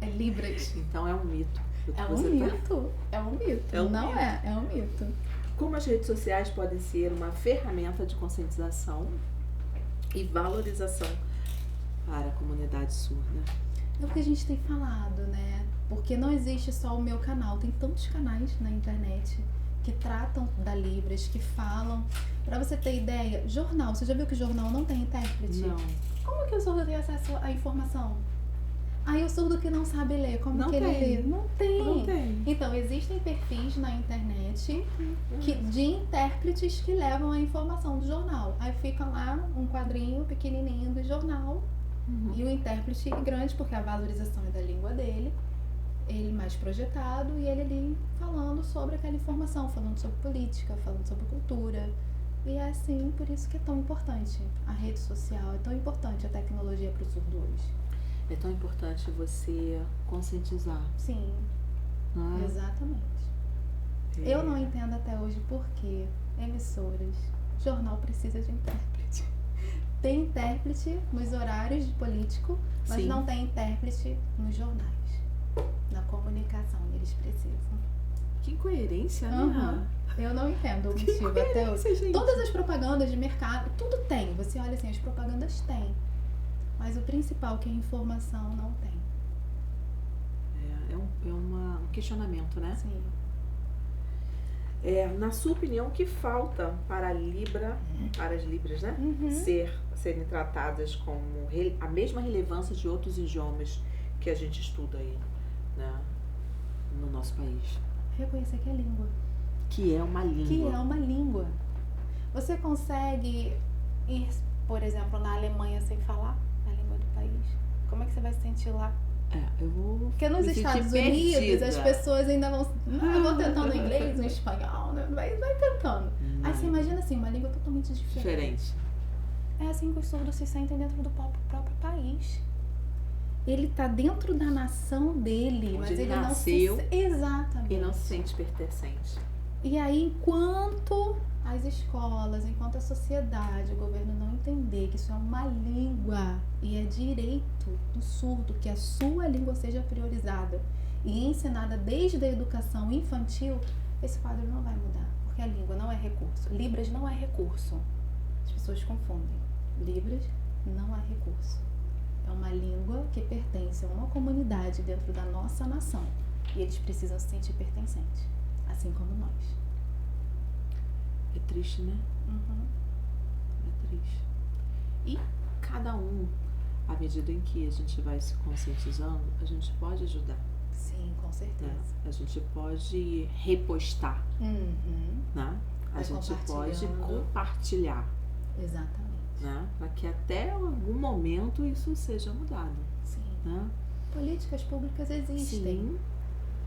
É Libras. Então, é um mito. É um mito. É um mito. Não é um mito. Como as redes sociais podem ser uma ferramenta de conscientização e valorização para a comunidade surda? É o que a gente tem falado, né? Porque não existe só o meu canal, tem tantos canais na internet que tratam da Libras, que falam. Pra você ter ideia, jornal, você já viu que jornal não tem intérprete? Não. Como que o surdo tem acesso à informação? Aí o surdo que não sabe ler, como Não que ele tem. lê? Não tem. Não tem. Então, existem perfis na internet de intérpretes que levam a informação do jornal. Aí fica lá um quadrinho pequenininho do jornal e o intérprete grande, porque a valorização é da língua dele, ele mais projetado e ele ali falando sobre aquela informação, falando sobre política, falando sobre cultura. E é assim, por isso que é tão importante a rede social, é tão importante a tecnologia para o surdo hoje. É tão importante você conscientizar. Sim, Não é? exatamente. Eu não entendo até hoje por que emissoras, jornal precisa de intérprete. Tem intérprete nos horários de político, mas Sim. não tem intérprete nos jornais. Na comunicação eles precisam. Que incoerência, né? Eu não entendo o Que motivo até incoerência, hoje. gente. Todas as propagandas de mercado, tudo tem. Você olha assim, as propagandas têm. Mas o principal, que é a informação, não tem. É um questionamento, né? Sim. Na sua opinião, o que falta para as Libras, né? Serem tratadas com a mesma relevância de outros idiomas que a gente estuda aí, né? No nosso país? Reconhecer que é língua. Que é uma língua. Que é uma língua. Você consegue ir, por exemplo, na Alemanha sem falar a língua do país? Como é que você vai se sentir lá? Eu vou. Porque nos me sentir Estados Unidos perdida. as pessoas ainda vão. Eu vou tentando inglês, um espanhol, né? Vai tentando. Aí você imagina assim, uma língua totalmente diferente. É assim que os surdos se sentem dentro do próprio país. ele tá dentro da nação dele, Onde mas ele ele nasceu, não se... Exatamente. E não se sente pertencente. E aí, enquanto as escolas, enquanto a sociedade, o governo não entender que isso é uma língua e é direito do surdo que a sua língua seja priorizada e ensinada desde a educação infantil, esse quadro não vai mudar, porque a língua não é recurso. Libras não é recurso. As pessoas confundem. Libras não é recurso. É uma língua que pertence a uma comunidade dentro da nossa nação e eles precisam se sentir pertencentes, assim como nós. É triste, né? É triste. E cada um, à medida em que a gente vai se conscientizando, a gente pode ajudar. Sim, com certeza. Né? A gente pode repostar. Né? A gente pode compartilhar. Exatamente. Né? Para que até algum momento isso seja mudado. Sim. Né? Políticas públicas existem, Sim.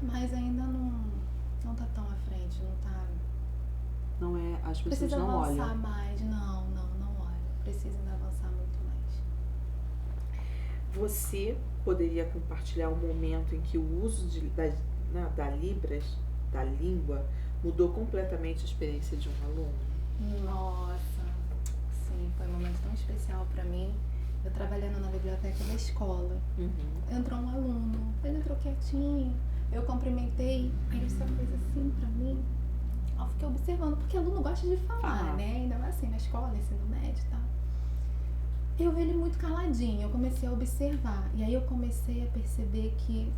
mas ainda não tá tão à frente, não tá... Não é, as pessoas Precisa não avançar olham. mais, não olha. Precisa ainda avançar muito mais. Você poderia compartilhar um momento em que o uso da Libras, da língua, mudou completamente a experiência de um aluno? Nossa, sim, foi um momento tão especial pra mim. Eu trabalhando na biblioteca da escola. Entrou um aluno, ele entrou quietinho, eu cumprimentei, aí ele só fez assim pra mim. Eu fiquei observando, porque aluno gosta de falar, né? Ainda mais assim, na escola, ensino médio e tal. Eu vi ele muito caladinho, eu comecei a observar. E aí eu comecei a perceber que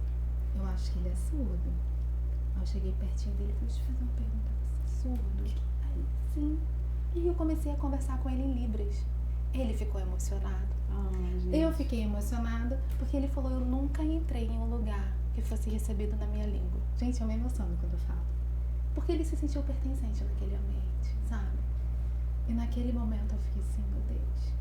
eu acho que ele é surdo. Aí eu cheguei pertinho dele e falei, deixa eu fazer uma pergunta, você é surdo? Aí, sim. E eu comecei a conversar com ele em Libras. Ele ficou emocionado. Eu fiquei emocionada porque ele falou, eu nunca entrei em um lugar que fosse recebido na minha língua. Gente, eu me emociono quando eu falo. Porque ele se sentiu pertencente naquele ambiente, sabe? E naquele momento eu fiquei assim, meu Deus.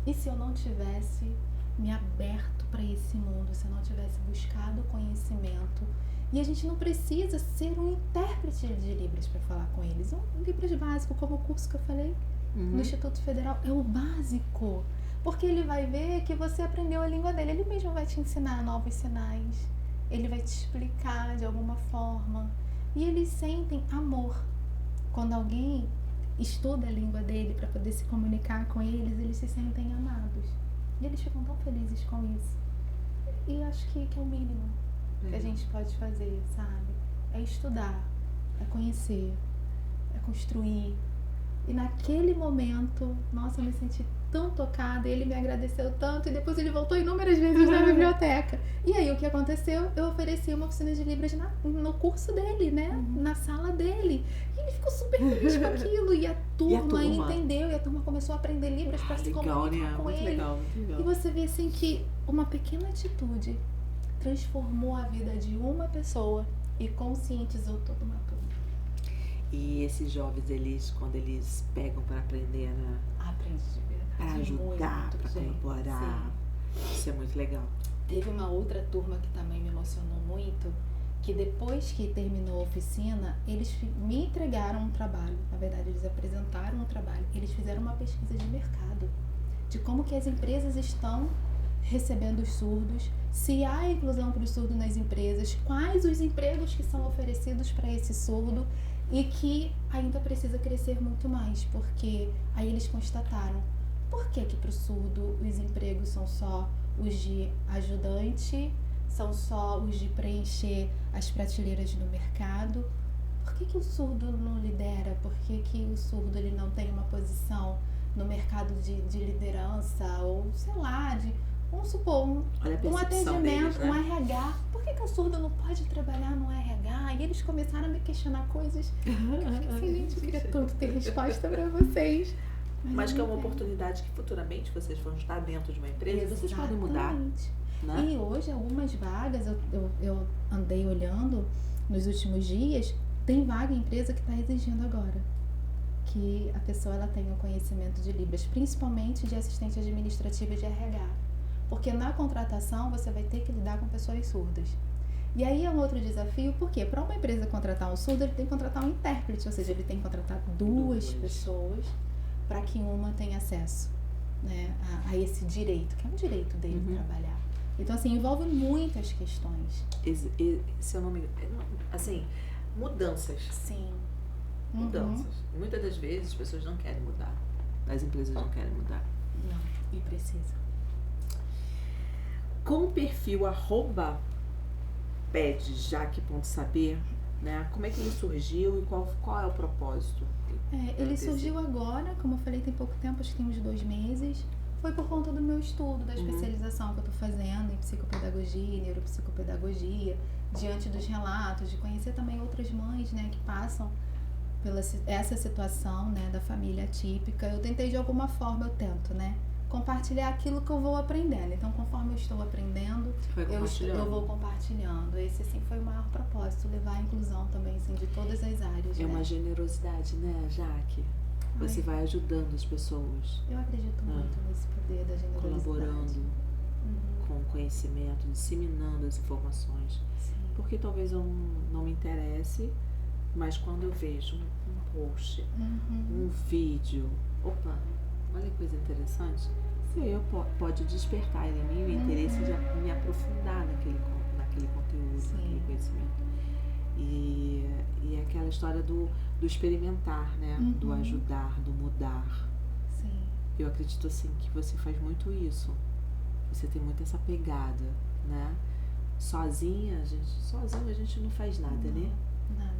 E se eu não tivesse me aberto para esse mundo, se eu não tivesse buscado conhecimento? E a gente não precisa ser um intérprete de Libras para falar com eles. Um Libras básico, como o curso que eu falei no Instituto Federal, é o básico. Porque ele vai ver que você aprendeu a língua dele. Ele mesmo vai te ensinar novos sinais. Ele vai te explicar de alguma forma. E eles sentem amor. Quando alguém estuda a língua dele para poder se comunicar com eles se sentem amados. E eles ficam tão felizes com isso. E acho que é o mínimo que a gente pode fazer, sabe? É estudar, é conhecer, é construir. E naquele momento, nossa, eu me senti tão tocada, ele me agradeceu tanto e depois ele voltou inúmeras vezes na biblioteca. E aí o que aconteceu? Eu ofereci uma oficina de Libras no curso dele, né? Na sala dele. E ele ficou super feliz com aquilo. E a turma entendeu, e a turma começou a aprender Libras para se comunicar com ele. Legal. E você vê assim que uma pequena atitude transformou a vida de uma pessoa e conscientizou toda uma turma. E esses jovens, eles, quando eles pegam para aprender, né? Aprende de verdade. Para ajudar, para colaborar. Sim. Isso é muito legal. Teve uma outra turma que também me emocionou muito, que depois que terminou a oficina, eles me entregaram um trabalho. Na verdade, eles apresentaram um trabalho. Eles fizeram uma pesquisa de mercado, de como que as empresas estão recebendo os surdos, se há inclusão para o surdo nas empresas, quais os empregos que são oferecidos para esse surdo e que ainda precisa crescer muito mais, porque aí eles constataram por que para o surdo os empregos são só os de ajudante, são só os de preencher as prateleiras no mercado. Por que o surdo não lidera? Por que o surdo ele não tem uma posição no mercado de liderança ou, sei lá, vamos supor, um atendimento, deles, né? Um RH. Por que o surdo não pode trabalhar no RH? E eles começaram a me questionar coisas que eu fiquei assim, gente, eu queria tanto ter resposta para vocês. Mas que é uma oportunidade que futuramente vocês vão estar dentro de uma empresa e vocês podem mudar. Né? E hoje, algumas vagas, eu andei olhando nos últimos dias, tem vaga em empresa que está exigindo agora que a pessoa ela tenha o conhecimento de Libras, principalmente de assistente administrativa de RH. Porque na contratação você vai ter que lidar com pessoas surdas. E aí é um outro desafio, porque para uma empresa contratar um surdo, ele tem que contratar um intérprete, ou seja, ele tem que contratar duas pessoas para que uma tenha acesso, né, a esse direito, que é um direito dele trabalhar. Então, assim, envolve muitas questões. Se eu não me engano, assim, mudanças. Sim. Mudanças. Muitas das vezes as pessoas não querem mudar. As empresas não querem mudar. Não, e precisa. Com o perfil @pedjaque.saber, né? Como é que ele surgiu e qual é o propósito? Ele surgiu agora, como eu falei, tem pouco tempo, acho que tem uns 2 meses. Foi por conta do meu estudo, da especialização que eu tô fazendo em psicopedagogia e neuropsicopedagogia, diante dos relatos, de conhecer também outras mães, né, que passam pela essa situação, né, da família atípica. Eu tentei de alguma forma, eu tento, né, compartilhar aquilo que eu vou aprendendo. Então, conforme eu estou aprendendo, eu vou compartilhando. Esse, assim, foi o maior propósito, levar a inclusão também, assim, de todas as áreas. É uma generosidade, né, Jaque? Você vai ajudando as pessoas. Eu acredito muito nesse poder da generosidade. Colaborando com o conhecimento, disseminando as informações. Sim. Porque talvez eu não me interesse, mas quando eu vejo um post, um vídeo, opa, olha que coisa interessante, pode despertar em mim o interesse de me aprofundar naquele conteúdo, naquele conhecimento. E é aquela história do experimentar, né? Do ajudar, do mudar. Sim. Eu acredito assim que você faz muito isso. Você tem muito essa pegada, né? Sozinha a gente não faz nada, né? Nada.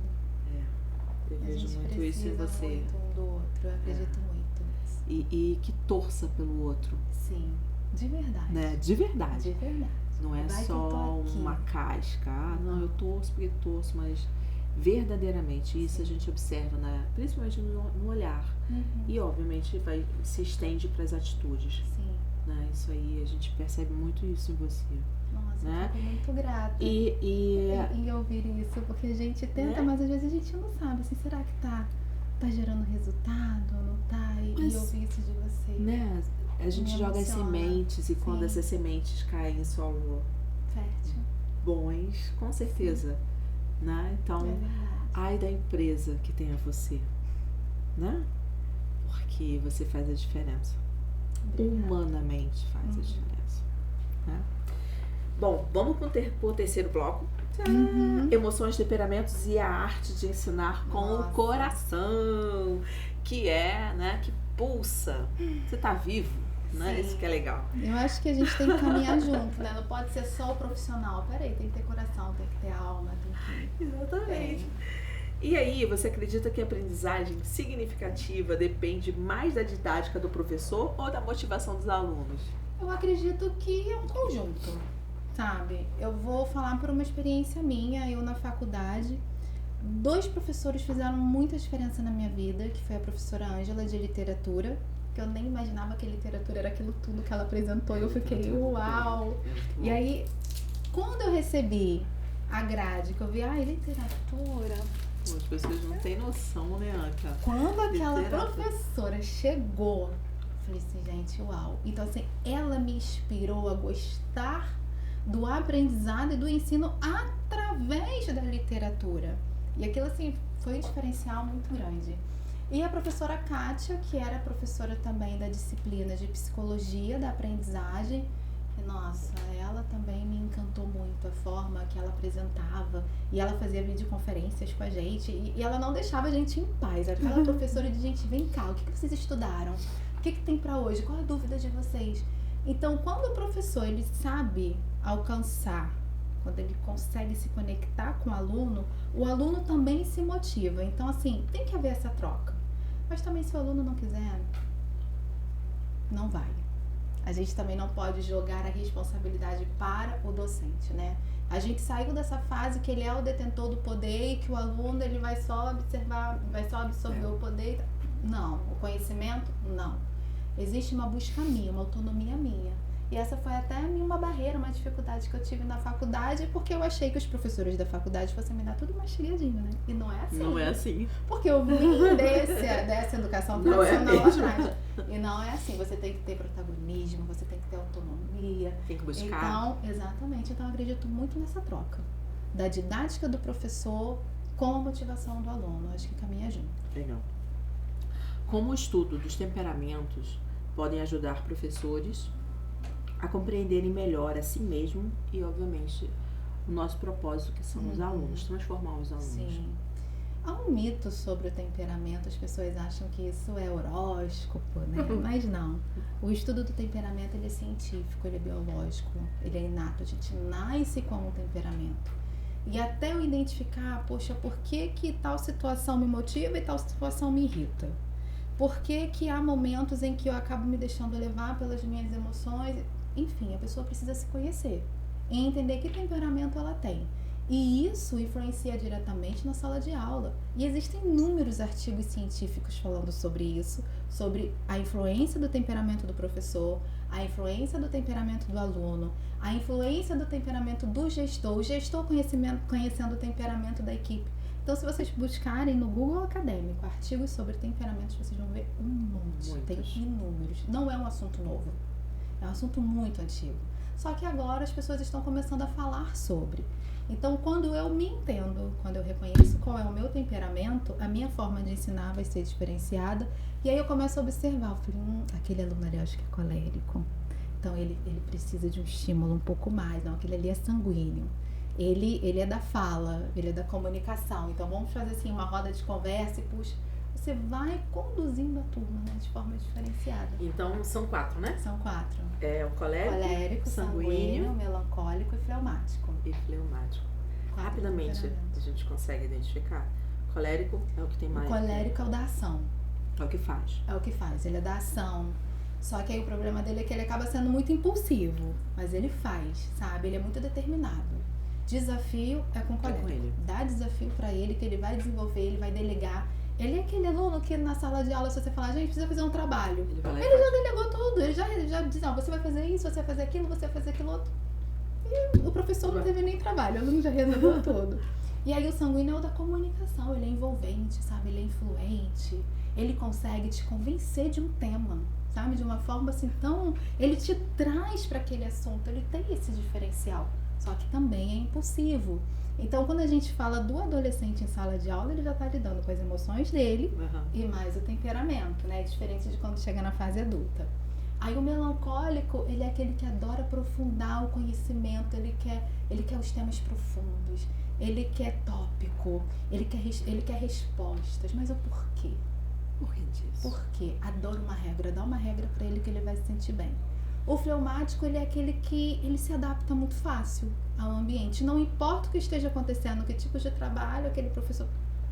Eu vejo muito isso em você. Muito um do outro, eu acredito muito nisso. E que torça pelo outro. Sim, de verdade. Né? De verdade. De verdade. Não é só uma casca. Não, eu torço porque torço, mas verdadeiramente isso a gente observa, né? Principalmente no olhar. E obviamente se estende para as atitudes. Sim. Né? Isso aí, a gente percebe muito isso em você. Nossa, né? eu fico muito grata em ouvir isso, porque a gente tenta, mas às vezes a gente não sabe, assim, será que tá gerando resultado ou não tá? E ouvir isso de vocês. Né? A gente joga as sementes e quando essas sementes caem em solo fértil, bons, com certeza. Né? Então, ai da empresa que tenha você, né? Porque você faz a diferença. Humanamente faz a diferença. Né? Bom, vamos pro terceiro bloco. Emoções, temperamentos e a arte de ensinar com o coração, que é, né, que pulsa. Você tá vivo, né? Isso que é legal. Eu acho que a gente tem que caminhar junto, né? Não pode ser só o profissional. Peraí, tem que ter coração, tem que ter alma, tem que... Exatamente. E aí, você acredita que a aprendizagem significativa depende mais da didática do professor ou da motivação dos alunos? Eu acredito que é um conjunto, sabe? Eu vou falar por uma experiência minha. Eu, na faculdade, 2 professores fizeram muita diferença na minha vida, que foi a professora Ângela, de literatura, que eu nem imaginava que a literatura era aquilo tudo que ela apresentou, e eu fiquei, uau! E aí, quando eu recebi a grade, que eu vi, literatura... Pô, as pessoas não têm noção, né, Anca? Quando aquela professora chegou, eu falei assim, gente, uau! Então, assim, ela me inspirou a gostar do aprendizado e do ensino através da literatura. E aquilo, assim, foi um diferencial muito grande. E a professora Kátia, que era professora também da disciplina de psicologia da aprendizagem, nossa, ela também me encantou muito, a forma que ela apresentava, e ela fazia videoconferências com a gente, e ela não deixava a gente em paz. Aquela professora de, gente, vem cá, o que vocês estudaram? O que tem pra hoje? Qual é a dúvida de vocês? Então, quando o professor, ele sabe alcançar, quando ele consegue se conectar com o aluno também se motiva. Então, assim, tem que haver essa troca. Mas também, se o aluno não quiser, não vai. A gente também não pode jogar a responsabilidade para o docente, né? A gente saiu dessa fase que ele é o detentor do poder e que o aluno, ele vai só observar, vai só absorver o poder. Não. O conhecimento, não. Existe uma busca minha, uma autonomia minha. E essa foi até uma barreira, uma dificuldade que eu tive na faculdade, porque eu achei que os professores da faculdade fossem me dar tudo mastigadinho, né? E não é assim. Não é assim. Porque eu vim dessa educação tradicional atrás. E não é assim. Você tem que ter protagonismo, você tem que ter autonomia. Tem que buscar. Então, exatamente. Então, eu acredito muito nessa troca. Da didática do professor com a motivação do aluno. Acho que caminha junto. Legal. Como o estudo dos temperamentos podem ajudar professores a compreenderem melhor a si mesmo e, obviamente, o nosso propósito, que são os alunos, transformar os alunos. Sim. Há um mito sobre o temperamento, as pessoas acham que isso é horóscopo, né? Mas não. O estudo do temperamento, ele é científico, ele é biológico, ele é inato, a gente nasce com um temperamento. E até eu identificar, poxa, por que tal situação me motiva e tal situação me irrita? Por que há momentos em que eu acabo me deixando levar pelas minhas emoções? Enfim, a pessoa precisa se conhecer e entender que temperamento ela tem. E isso influencia diretamente na sala de aula. E existem inúmeros artigos científicos falando sobre isso, sobre a influência do temperamento do professor, a influência do temperamento do aluno, a influência do temperamento do gestor, o gestor conhecendo o temperamento da equipe. Então, se vocês buscarem no Google Acadêmico artigos sobre temperamentos, vocês vão ver um monte. Muitos. Tem inúmeros. Não é um assunto novo. É um assunto muito antigo. Só que agora as pessoas estão começando a falar sobre. Então, quando eu me entendo, quando eu reconheço qual é o meu temperamento, a minha forma de ensinar vai ser diferenciada. E aí eu começo a observar. Eu falei, aquele aluno ali acho que é colérico. Então, ele precisa de um estímulo um pouco mais. Não, aquele ali é sanguíneo. Ele é da fala, ele é da comunicação. Então, vamos fazer assim uma roda de conversa e puxa. Você vai conduzindo a turma, né, de forma diferenciada. Então, são 4, né? São 4. É o colérico, sanguíneo, melancólico e fleumático. e fleumático. 4 Rapidamente, temperamentos. a gente consegue identificar. Colérico é o que tem mais. O colérico é o da ação. É o que faz. É o que faz, ele é da ação. Só que aí o problema dele é que ele acaba sendo muito impulsivo. Mas ele faz, sabe? Ele é muito determinado. Desafio é com o colérico. com ele. Dá desafio pra ele, que ele vai desenvolver, ele vai delegar. Ele é aquele aluno que na sala de aula, se você falar, gente, precisa fazer um trabalho. Ele vai lá e Ele faz. já delegou tudo, ele já diz, não, você vai fazer isso, você vai fazer aquilo, você vai fazer aquilo outro. E o professor não teve nem trabalho, o aluno já resolveu tudo. E aí o sanguíneo é o da comunicação, ele é envolvente, sabe? Ele é influente, ele consegue te convencer de um tema, sabe? De uma forma assim tão... Ele te traz para aquele assunto, ele tem esse diferencial, só que também é impulsivo. Então, quando a gente fala do adolescente em sala de aula, ele já está lidando com as emoções dele e mais o temperamento, né? Diferente de quando chega na fase adulta. Aí o melancólico, ele é aquele que adora aprofundar o conhecimento, ele quer os temas profundos, ele quer tópico, ele quer respostas. Mas o porquê? Por que disso? Por quê? Adora uma regra, dá uma regra para ele que ele vai se sentir bem. O fleumático, ele é aquele que ele se adapta muito fácil ao ambiente. Não importa o que esteja acontecendo, que tipo de trabalho aquele professor...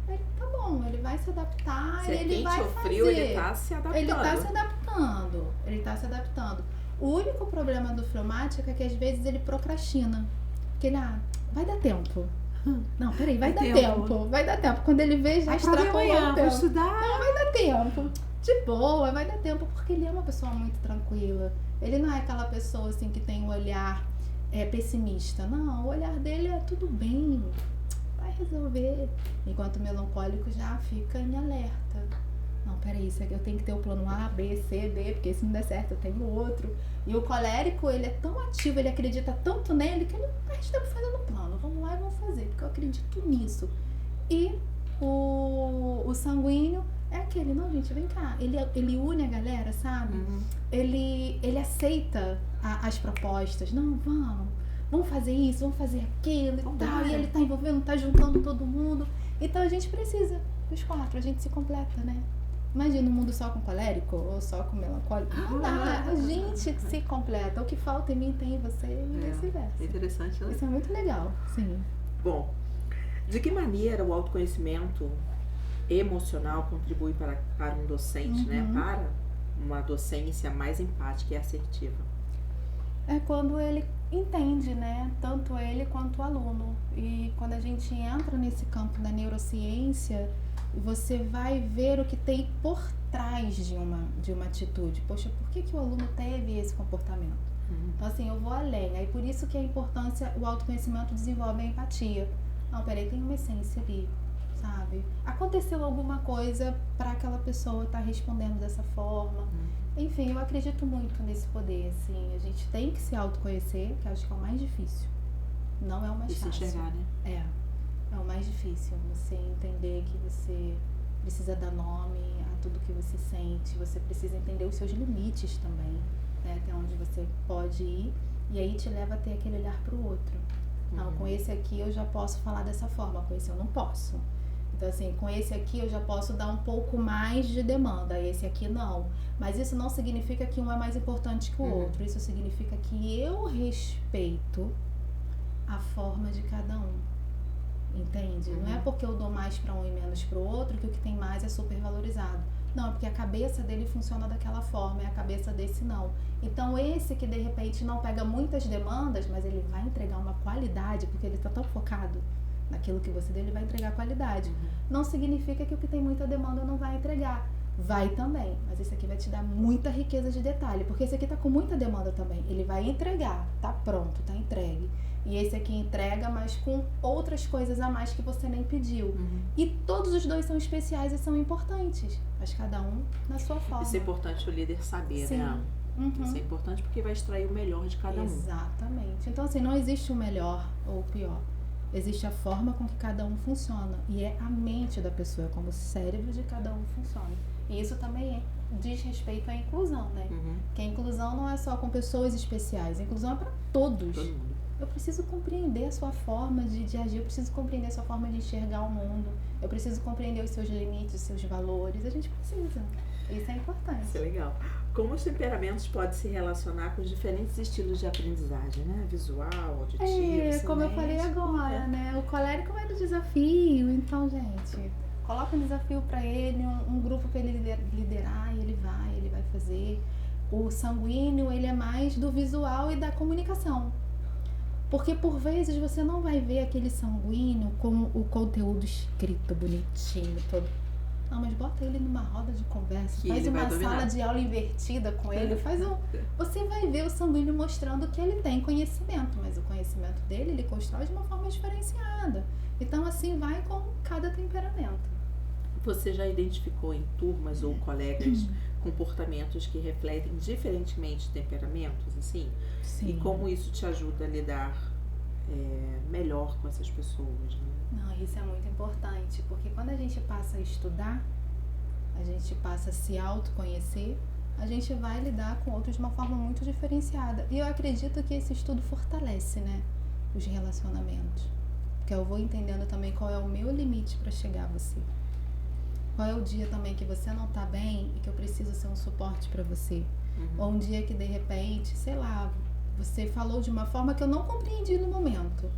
Ele, tá bom, ele vai se adaptar, Se é ele quente vai ou fazer. frio, ele tá se adaptando. Ele tá se adaptando. O único problema do fleumático é que às vezes ele procrastina. Porque ele, vai dar tempo. Não, peraí, vai dar tempo. Vai dar tempo. Quando ele vê, já extrapolou o Vou tempo. estudar. Não, vai dar tempo. De boa, vai dar tempo, porque ele é uma pessoa muito tranquila. Ele não é aquela pessoa assim que tem um olhar pessimista. Não, o olhar dele é tudo bem, vai resolver. Enquanto o melancólico já fica em alerta. Não, peraí, isso aqui eu tenho que ter o plano A, B, C, D, porque se não der certo eu tenho outro. E o colérico, ele é tão ativo, ele acredita tanto nele que ele não perde tempo fazendo plano. Vamos lá e vamos fazer, porque eu acredito nisso. E o sanguíneo é aquele, não, gente, vem cá. Ele une a galera, sabe? Ele aceita as propostas. Não, vamos fazer isso, vamos fazer aquilo e tal. E ele tá envolvendo, tá juntando todo mundo. Então a gente precisa dos 4, a gente se completa, né? Imagina um mundo só com colérico ou só com melancólico. Não dá, a gente se completa. O que falta em mim tem em você e vice-versa. É interessante, né? Isso é muito legal, sim. Bom, de que maneira o autoconhecimento emocional contribui para um docente, né? Para uma docência mais empática e assertiva? É quando ele entende, né? Tanto ele quanto o aluno. E quando a gente entra nesse campo da neurociência, você vai ver o que tem por trás de uma atitude. Poxa, por que o aluno teve esse comportamento? Então, assim, eu vou além. Aí por isso que a importância, o autoconhecimento desenvolve a empatia. Não, peraí, tem uma essência ali, sabe? Aconteceu alguma coisa para aquela pessoa estar respondendo dessa forma. Enfim, eu acredito muito nesse poder, assim. A gente tem que se autoconhecer, que acho que é o mais difícil. Não é o mais E fácil. se enxergar, né? É o mais difícil. Você entender que você precisa dar nome a tudo que você sente. Você precisa entender os seus limites também. né? Até onde você pode ir, e aí te leva a ter aquele olhar para o outro. Não, com esse aqui eu já posso falar dessa forma, com esse eu não posso. Então, assim, com esse aqui eu já posso dar um pouco mais de demanda, esse aqui não. Mas isso não significa que um é mais importante que o outro. Isso significa que eu respeito a forma de cada um. Entende? Não é porque eu dou mais para um e menos para o outro que o que tem mais é super valorizado. Não, é porque a cabeça dele funciona daquela forma e a cabeça desse não. Então, esse que de repente não pega muitas demandas, mas ele vai entregar uma qualidade, porque ele está tão focado naquilo que você deu, ele vai entregar qualidade. Não significa que o que tem muita demanda não vai entregar. Vai também, mas esse aqui vai te dar muita riqueza de detalhe, porque esse aqui tá com muita demanda também. Ele vai entregar, tá pronto, tá entregue. E esse aqui entrega, mas com outras coisas a mais que você nem pediu. E todos os dois são especiais e são importantes, mas cada um na sua forma. Isso é importante o líder saber, Sim. né? Isso é importante porque vai extrair o melhor de cada um. Exatamente. Então, assim, não existe o melhor ou o pior. Existe a forma com que cada um funciona. E é a mente da pessoa, como o cérebro de cada um funciona. E isso também diz respeito à inclusão, né? Porque a inclusão não é só com pessoas especiais. A inclusão é para todos. Todo mundo. Eu preciso compreender a sua forma de agir. Eu preciso compreender a sua forma de enxergar o mundo. Eu preciso compreender os seus limites, os seus valores. A gente precisa. Isso é importante. Isso é legal. Como os temperamentos podem se relacionar com os diferentes estilos de aprendizagem, né? Visual, auditivo, como eu falei agora, né? O colérico vai no desafio. Então, gente, coloca um desafio para ele, um grupo para ele liderar, e ele vai fazer. O sanguíneo, ele é mais do visual e da comunicação. Porque por vezes você não vai ver aquele sanguíneo com o conteúdo escrito bonitinho, todo. Não, mas bota ele numa roda de conversa, faz uma sala de aula invertida com ele, você vai ver o sanguíneo mostrando que ele tem conhecimento, mas o conhecimento dele, ele constrói de uma forma diferenciada. Então, assim, vai com cada temperamento. Você já identificou em turmas ou colegas comportamentos que refletem diferentemente temperamentos, assim? Sim. E como isso te ajuda a lidar melhor com essas pessoas, né? Não, isso é muito importante, porque quando a gente passa a estudar, a gente passa a se autoconhecer, a gente vai lidar com outros de uma forma muito diferenciada. E eu acredito que esse estudo fortalece, né, os relacionamentos. Porque eu vou entendendo também qual é o meu limite para chegar a você. Qual é o dia também que você não tá bem e que eu preciso ser um suporte para você. Ou um dia que de repente, sei lá, você falou de uma forma que eu não compreendi no momento.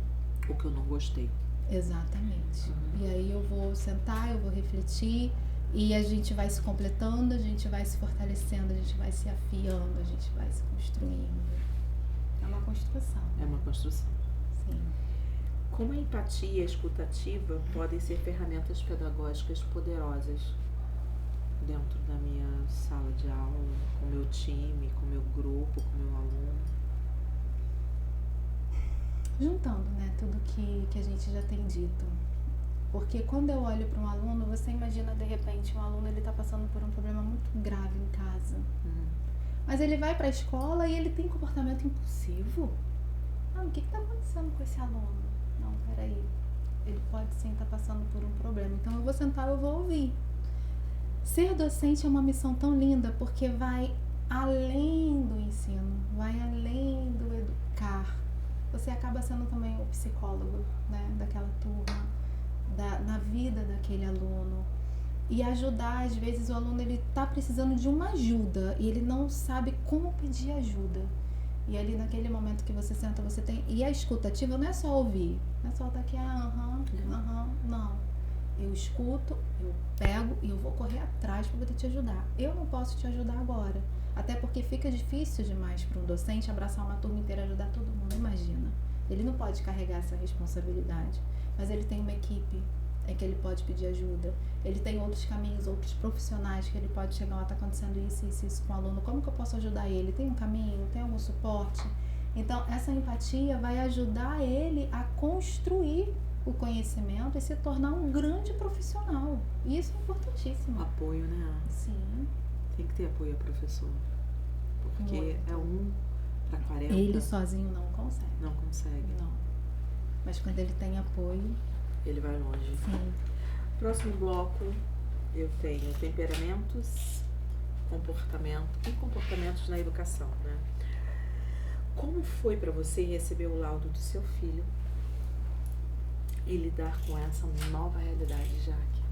O que eu não gostei. Exatamente. E aí eu vou sentar, eu vou refletir e a gente vai se completando, a gente vai se fortalecendo, a gente vai se afiando, a gente vai se construindo. É uma construção. É uma construção. Sim. Como a empatia e a escutativa podem ser ferramentas pedagógicas poderosas dentro da minha sala de aula, com o meu time, com o meu grupo, com o meu aluno? Juntando, né, tudo que a gente já tem dito. Porque quando eu olho para um aluno, você imagina de repente um aluno, ele está passando por um problema muito grave em casa. Mas ele vai para a escola e ele tem comportamento impulsivo. O que está acontecendo com esse aluno? Não, peraí. Ele pode sim estar passando por um problema. Então eu vou sentar e eu vou ouvir. Ser docente é uma missão tão linda porque vai além do ensino, vai além do educar. Você acaba sendo também o psicólogo, né, daquela turma, na vida daquele aluno. E ajudar, às vezes o aluno ele tá precisando de uma ajuda e ele não sabe como pedir ajuda. E ali naquele momento que você senta, você tem... E a escutativa não é só ouvir, não é só estar aqui, não. Eu escuto, eu pego e eu vou correr atrás para poder te ajudar. Eu não posso te ajudar agora. Até porque fica difícil demais para um docente abraçar uma turma inteira e ajudar todo mundo, imagina. Ele não pode carregar essa responsabilidade, mas ele tem uma equipe em que ele pode pedir ajuda. Ele tem outros caminhos, outros profissionais que ele pode chegar, tá acontecendo isso com o aluno, como que eu posso ajudar ele? Tem um caminho? Tem algum suporte? Então, essa empatia vai ajudar ele a construir o conhecimento e se tornar um grande profissional. E isso é importantíssimo. Apoio, né? Sim. Tem que ter apoio ao professor. Porque muito. É 1 para 40. Ele sozinho não consegue. Não consegue. Não. Mas quando ele tem apoio... Ele vai longe. Sim. Próximo bloco, eu tenho temperamentos, comportamento e comportamentos na educação, né? Como foi para você receber o laudo do seu filho e lidar com essa nova realidade, Jaque?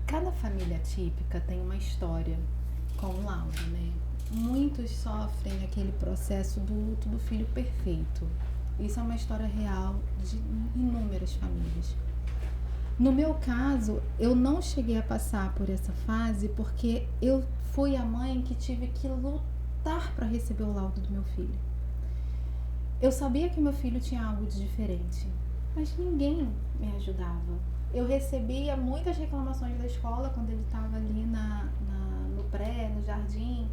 Cada família típica tem uma história com o laudo, né? Muitos sofrem aquele processo do luto do filho perfeito. Isso é uma história real de inúmeras famílias. No meu caso, eu não cheguei a passar por essa fase porque eu fui a mãe que tive que lutar para receber o laudo do meu filho. Eu sabia que meu filho tinha algo de diferente, mas ninguém me ajudava. Eu recebia muitas reclamações da escola quando ele estava ali no pré, no jardim,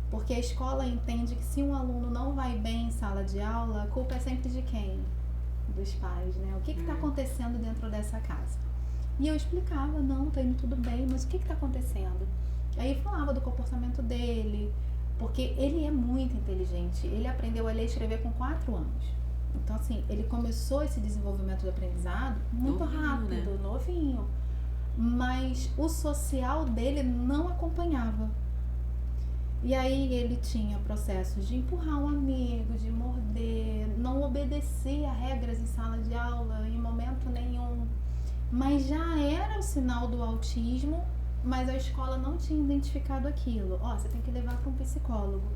porque a escola entende que se um aluno não vai bem em sala de aula, a culpa é sempre de quem? Dos pais, né? O que está acontecendo dentro dessa casa? E eu explicava, não, tá indo tudo bem, mas o que está acontecendo? Aí falava do comportamento dele, porque ele é muito inteligente, ele aprendeu a ler e escrever com 4 anos. Então, assim, ele começou esse desenvolvimento do aprendizado muito rápido, né? Novinho. Mas o social dele não acompanhava. E aí ele tinha processos de empurrar um amigo, de morder, não obedecia regras em sala de aula em momento nenhum. Mas já era o sinal do autismo, mas a escola não tinha identificado aquilo. Ó, você tem que levar para um psicólogo.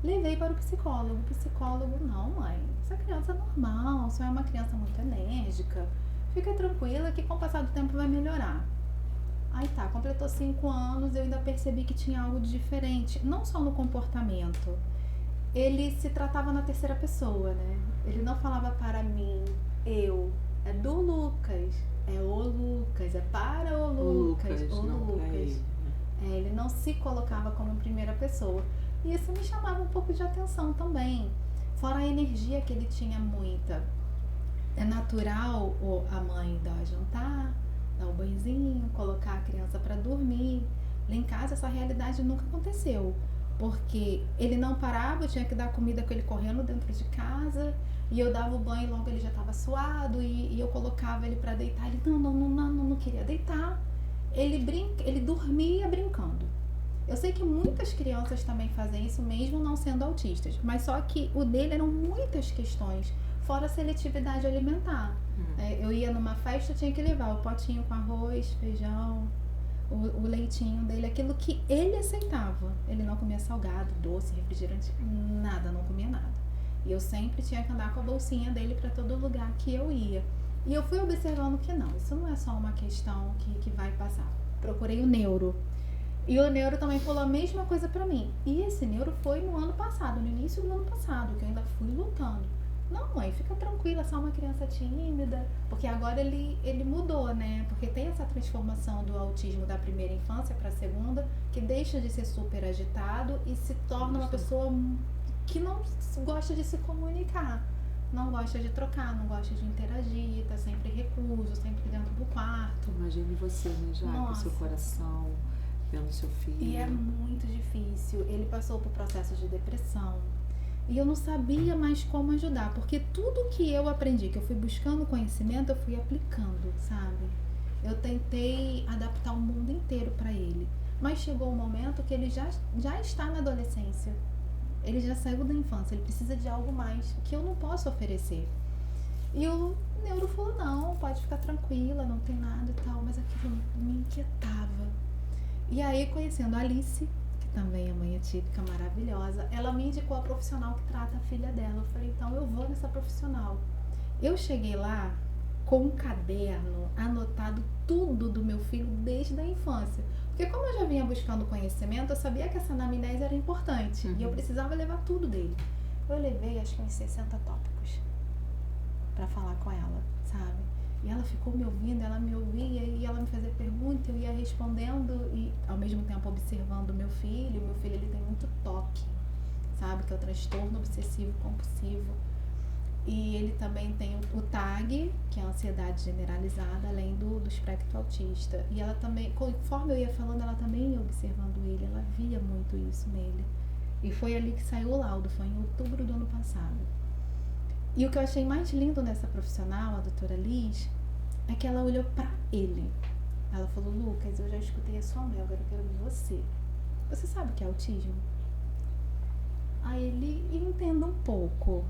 Levei para o psicólogo. O psicólogo, não, mãe, essa criança é normal, só é uma criança muito enérgica. Fica tranquila que com o passar do tempo vai melhorar. Aí tá, completou 5 anos, eu ainda percebi que tinha algo de diferente, não só no comportamento. Ele se tratava na terceira pessoa, né? Ele não falava para mim, eu, é do Lucas, é o Lucas, é para o Lucas, o Lucas. Ele não se colocava como primeira pessoa. E isso me chamava um pouco de atenção também. Fora a energia que ele tinha muita. É natural a mãe dar jantar, dar o banhozinho, colocar a criança para dormir. Lá em casa essa realidade nunca aconteceu, porque ele não parava, eu tinha que dar comida com ele correndo dentro de casa, e eu dava o banho e logo ele já estava suado, e eu colocava ele para deitar, ele não queria deitar, ele dormia brincando. Eu sei que muitas crianças também fazem isso mesmo não sendo autistas, mas só que o dele eram muitas questões, fora a seletividade alimentar. Eu ia numa festa, eu tinha que levar o potinho com arroz, feijão, o leitinho dele, aquilo que ele aceitava. Ele não comia salgado, doce, refrigerante, nada, não comia nada. E eu sempre tinha que andar com a bolsinha dele para todo lugar que eu ia. E eu fui observando que não, isso não é só uma questão que vai passar. Procurei o neuro. E o neuro também falou a mesma coisa pra mim. E esse neuro foi no ano passado, no início do ano passado, que eu ainda fui lutando. Não, mãe, fica tranquila, só uma criança tímida. Porque agora ele mudou, né? Porque tem essa transformação do autismo da primeira infância pra segunda, que deixa de ser super agitado e se torna uma pessoa que não gosta de se comunicar. Não gosta de trocar, não gosta de interagir, tá sempre recluso, sempre dentro do quarto. Imagine você, né, já, com o seu coração, vendo seu filho. E é muito difícil. Ele passou por processo de depressão. E eu não sabia mais como ajudar, porque tudo que eu aprendi, que eu fui buscando conhecimento, eu fui aplicando, sabe? Eu tentei adaptar o mundo inteiro para ele. Mas chegou um momento que ele já está na adolescência. Ele já saiu da infância, ele precisa de algo mais que eu não posso oferecer. E o neuro falou, não, pode ficar tranquila, não tem nada e tal, mas aquilo me inquietava. E aí, conhecendo a Alice, que também é mãe atípica maravilhosa, ela me indicou a profissional que trata a filha dela. Eu falei, então eu vou nessa profissional. Eu cheguei lá com um caderno anotado tudo do meu filho desde a infância. Porque como eu já vinha buscando conhecimento, eu sabia que essa anamnese era importante. E eu precisava levar tudo dele. Eu levei acho que uns 60 tópicos pra falar com ela, sabe? E ela ficou me ouvindo, ela me ouvia e ela me fazia pergunta, eu ia respondendo e ao mesmo tempo observando o meu filho. O meu filho, ele tem muito toque, sabe? Que é o transtorno obsessivo compulsivo. E ele também tem o TAG, que é a ansiedade generalizada, além do espectro autista. E ela também, conforme eu ia falando, ela também ia observando ele, ela via muito isso nele. E foi ali que saiu o laudo, foi em outubro do ano passado. E o que eu achei mais lindo nessa profissional, a doutora Liz, é que ela olhou pra ele. Ela falou, Lucas, eu já escutei a sua mãe, agora eu quero ver você. você sabe o que é autismo? Aí ele entenda um pouco.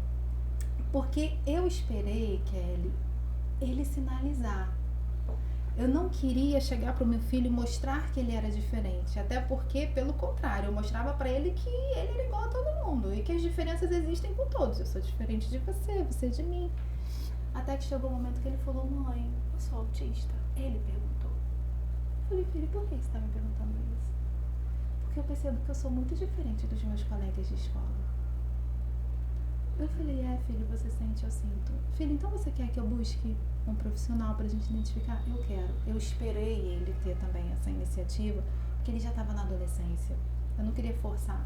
Porque eu esperei, Kelly, ele sinalizar. Eu não queria chegar pro meu filho e mostrar que ele era diferente. Até porque, pelo contrário, eu mostrava pra ele que ele era igual a todo mundo. E que as diferenças existem com todos. Eu sou diferente de você, você de mim. Até que chegou o momento que ele falou, mãe, eu sou autista. Ele perguntou. Eu falei, filho, por que você tá me perguntando isso? Porque eu percebo que eu sou muito diferente dos meus colegas de escola. Eu falei, filho, você sente, eu sinto. Filho, então você quer que eu busque um profissional pra gente identificar? Eu quero. Eu esperei ele ter também essa iniciativa, porque ele já estava na adolescência. Eu não queria forçar.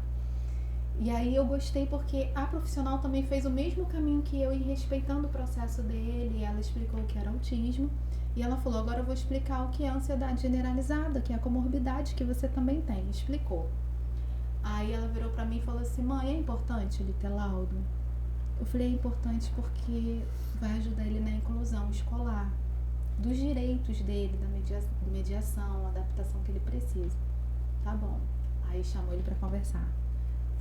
E aí eu gostei porque a profissional também fez o mesmo caminho que eu, e respeitando o processo dele, ela explicou o que era autismo. E ela falou, agora eu vou explicar o que é ansiedade generalizada, que é a comorbidade que você também tem. Explicou. Aí ela virou pra mim e falou assim, mãe, é importante ele ter laudo? Eu falei, é importante porque vai ajudar ele na inclusão escolar, dos direitos dele, da mediação, adaptação que ele precisa. Tá bom. Aí chamou ele pra conversar.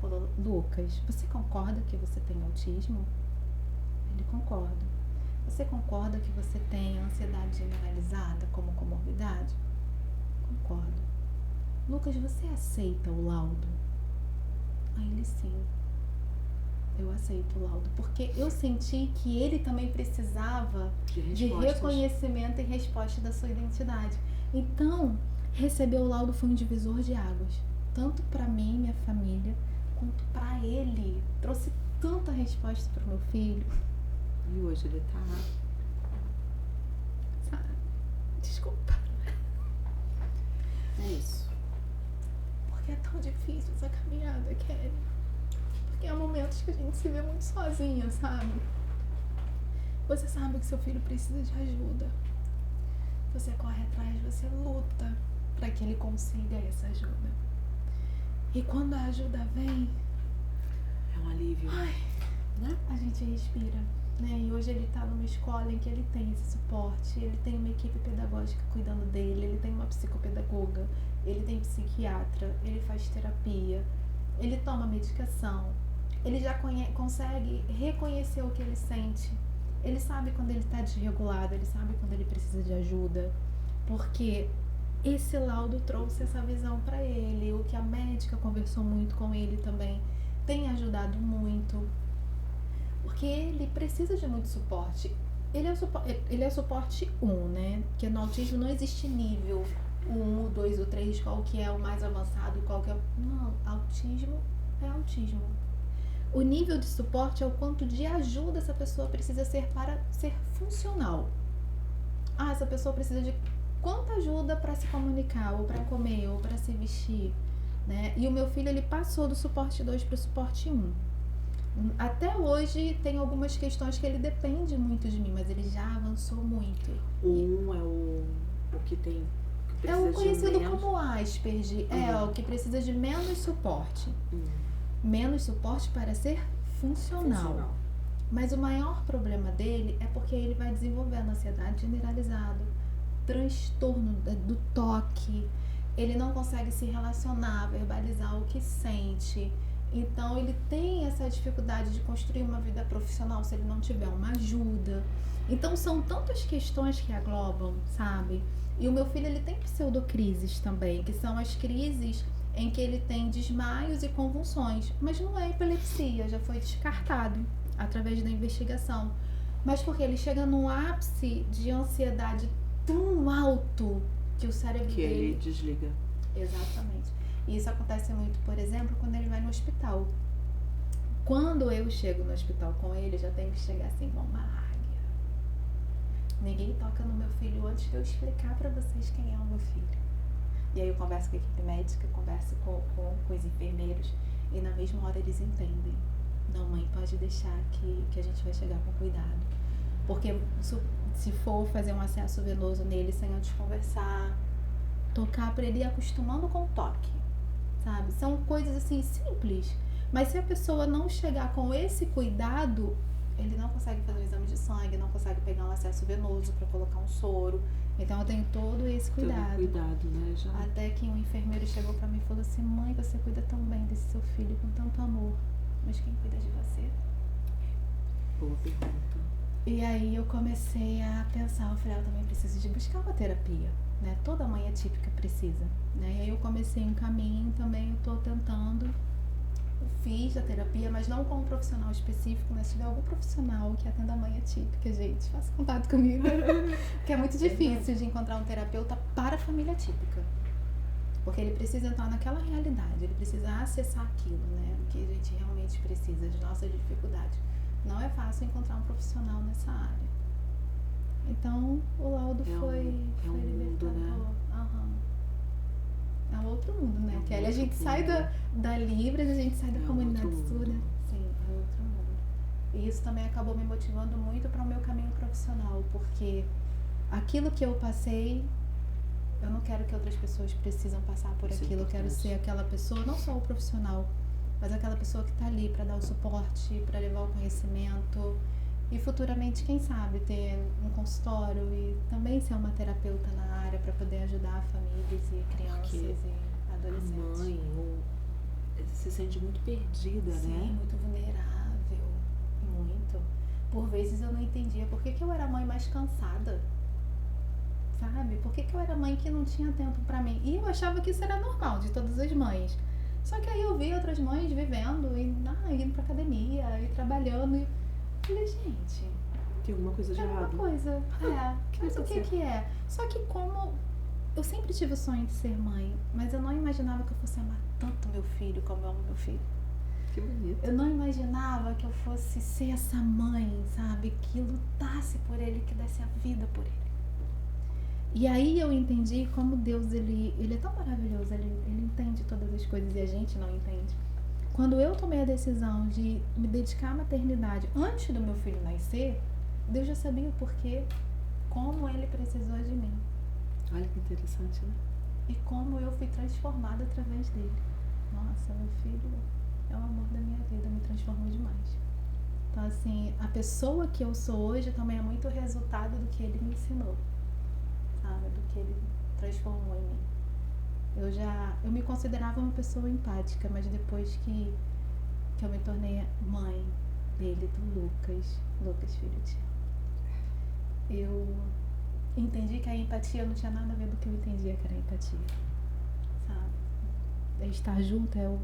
Falou, Lucas, você concorda que você tem autismo? Ele concorda. Você concorda que você tem ansiedade generalizada como comorbidade? Concordo. Lucas, você aceita o laudo? Aí ele, sim. Eu aceito o laudo, porque eu senti que ele também precisava de reconhecimento e resposta da sua identidade. Então, receber o laudo foi um divisor de águas, tanto para mim e minha família, quanto para ele. Trouxe tanta resposta para o meu filho. E hoje ele tá... Sabe? Desculpa. É isso. Porque é tão difícil essa caminhada, Kelly. Porque há momentos que a gente se vê muito sozinha, sabe? Você sabe que seu filho precisa de ajuda. Você corre atrás, você luta para que ele consiga essa ajuda. E quando a ajuda vem... É um alívio. Ai, né? A gente respira. Né? E hoje ele tá numa escola em que ele tem esse suporte, ele tem uma equipe pedagógica cuidando dele, ele tem uma psicopedagoga, ele tem psiquiatra, ele faz terapia, ele toma medicação, ele já consegue reconhecer o que ele sente, ele sabe quando ele tá desregulado, ele sabe quando ele precisa de ajuda, porque esse laudo trouxe essa visão para ele. O que a médica conversou muito com ele também tem ajudado muito, porque ele precisa de muito suporte. Ele é o suporte 1, né? Porque no autismo não existe nível 1, o 2, o 3, qual que é o mais avançado, qual que é o... Não, autismo é autismo. O nível de suporte é o quanto de ajuda essa pessoa precisa ser para ser funcional. Ah, essa pessoa precisa de quanta ajuda para se comunicar, ou para comer, ou para se vestir, né? E o meu filho, ele passou do suporte 2 para o suporte 1. Até hoje tem algumas questões que ele depende muito de mim, mas ele já avançou muito. O 1 é o que tem... É o conhecido como Asperger, o que precisa de menos suporte. Menos suporte para ser funcional. Mas o maior problema dele é porque ele vai desenvolvendo ansiedade generalizada, transtorno do toque, ele não consegue se relacionar, verbalizar o que sente. Então ele tem essa dificuldade de construir uma vida profissional se ele não tiver uma ajuda. Então são tantas questões que aglobam, sabe? E o meu filho, ele tem pseudocrises também, que são as crises em que ele tem desmaios e convulsões, mas não é epilepsia, já foi descartado através da investigação. Mas porque ele chega num ápice de ansiedade tão alto que o cérebro dele... ele desliga. Exatamente. E isso acontece muito, por exemplo, quando ele vai no hospital. Quando eu chego no hospital com ele, eu já tenho que chegar assim com uma águia. Ninguém toca no meu filho antes de eu explicar pra vocês quem é o meu filho. E aí eu converso com a equipe médica, converso com os enfermeiros, e na mesma hora eles entendem. Não, mãe, pode deixar que a gente vai chegar com cuidado. Porque se for fazer um acesso venoso nele sem antes conversar, tocar pra ele ir acostumando com o toque, sabe? São coisas assim simples, mas se a pessoa não chegar com esse cuidado, ele não consegue fazer um exame de sangue, não consegue pegar um acesso venoso para colocar um soro. Então eu tenho todo esse cuidado. Todo cuidado, né? Já. Até que um enfermeiro chegou para mim e falou assim: mãe, você cuida tão bem desse seu filho com tanto amor, mas quem cuida de você? Boa pergunta. E aí eu comecei a pensar, eu falei, eu também preciso de buscar uma terapia, né? Toda mãe atípica precisa, né? E aí eu comecei um caminho também, eu tô tentando, eu fiz a terapia, mas não com um profissional específico, mas se tiver algum profissional que atenda a mãe atípica, gente, faça contato comigo, porque é muito difícil de encontrar um terapeuta para a família atípica, porque ele precisa entrar naquela realidade, ele precisa acessar aquilo, né? O que a gente realmente precisa, de nossas dificuldades. Não é fácil encontrar um profissional nessa área. Então, o laudo foi mundo, libertador. né? É um outro mundo, né? Kelly, a gente mundo. sai da Libras, a gente sai da comunidade outro sul, né? mundo. Sim, é outro mundo. E isso também acabou me motivando muito para o meu caminho profissional, porque aquilo que eu passei, eu não quero que outras pessoas precisam passar por Isso é aquilo. Eu quero importante. ser aquela pessoa, não só o profissional, mas aquela pessoa que está ali para dar o suporte, para levar o conhecimento e futuramente, quem sabe, ter um consultório e também ser uma terapeuta na área para poder ajudar famílias e crianças Porque e adolescentes. A mãe se sente muito perdida, Sim, né? muito vulnerável, muito. Por vezes eu não entendia por que eu era a mãe mais cansada, sabe? Por que eu era a mãe que não tinha tempo pra mim? E eu achava que isso era normal de todas as mães. Só que aí eu vi outras mães vivendo e indo pra academia e trabalhando e falei, gente, Tem alguma coisa de é uma errado. coisa. Mas o que é? Só que como eu sempre tive o sonho de ser mãe, mas eu não imaginava que eu fosse amar tanto meu filho como eu amo meu filho. Que bonito. Eu não imaginava que eu fosse ser essa mãe, sabe? Que lutasse por ele, que desse a vida por ele. E aí eu entendi como Deus, ele é tão maravilhoso, ele entende todas as coisas e a gente não entende. Quando eu tomei a decisão de me dedicar à maternidade antes do meu filho nascer, Deus já sabia o porquê, como ele precisou de mim Olha que interessante, né? e como eu fui transformada através dele. Nossa, meu filho é o amor da minha vida, me transformou demais. Então, assim, a pessoa que eu sou hoje também é muito resultado do que ele me ensinou, sabe? Do que ele transformou em mim. Eu me considerava uma pessoa empática, mas depois que eu me tornei mãe dele, do Lucas, filho de eu entendi que a empatia não tinha nada a ver do que eu entendia que era empatia, sabe? É estar junto, eu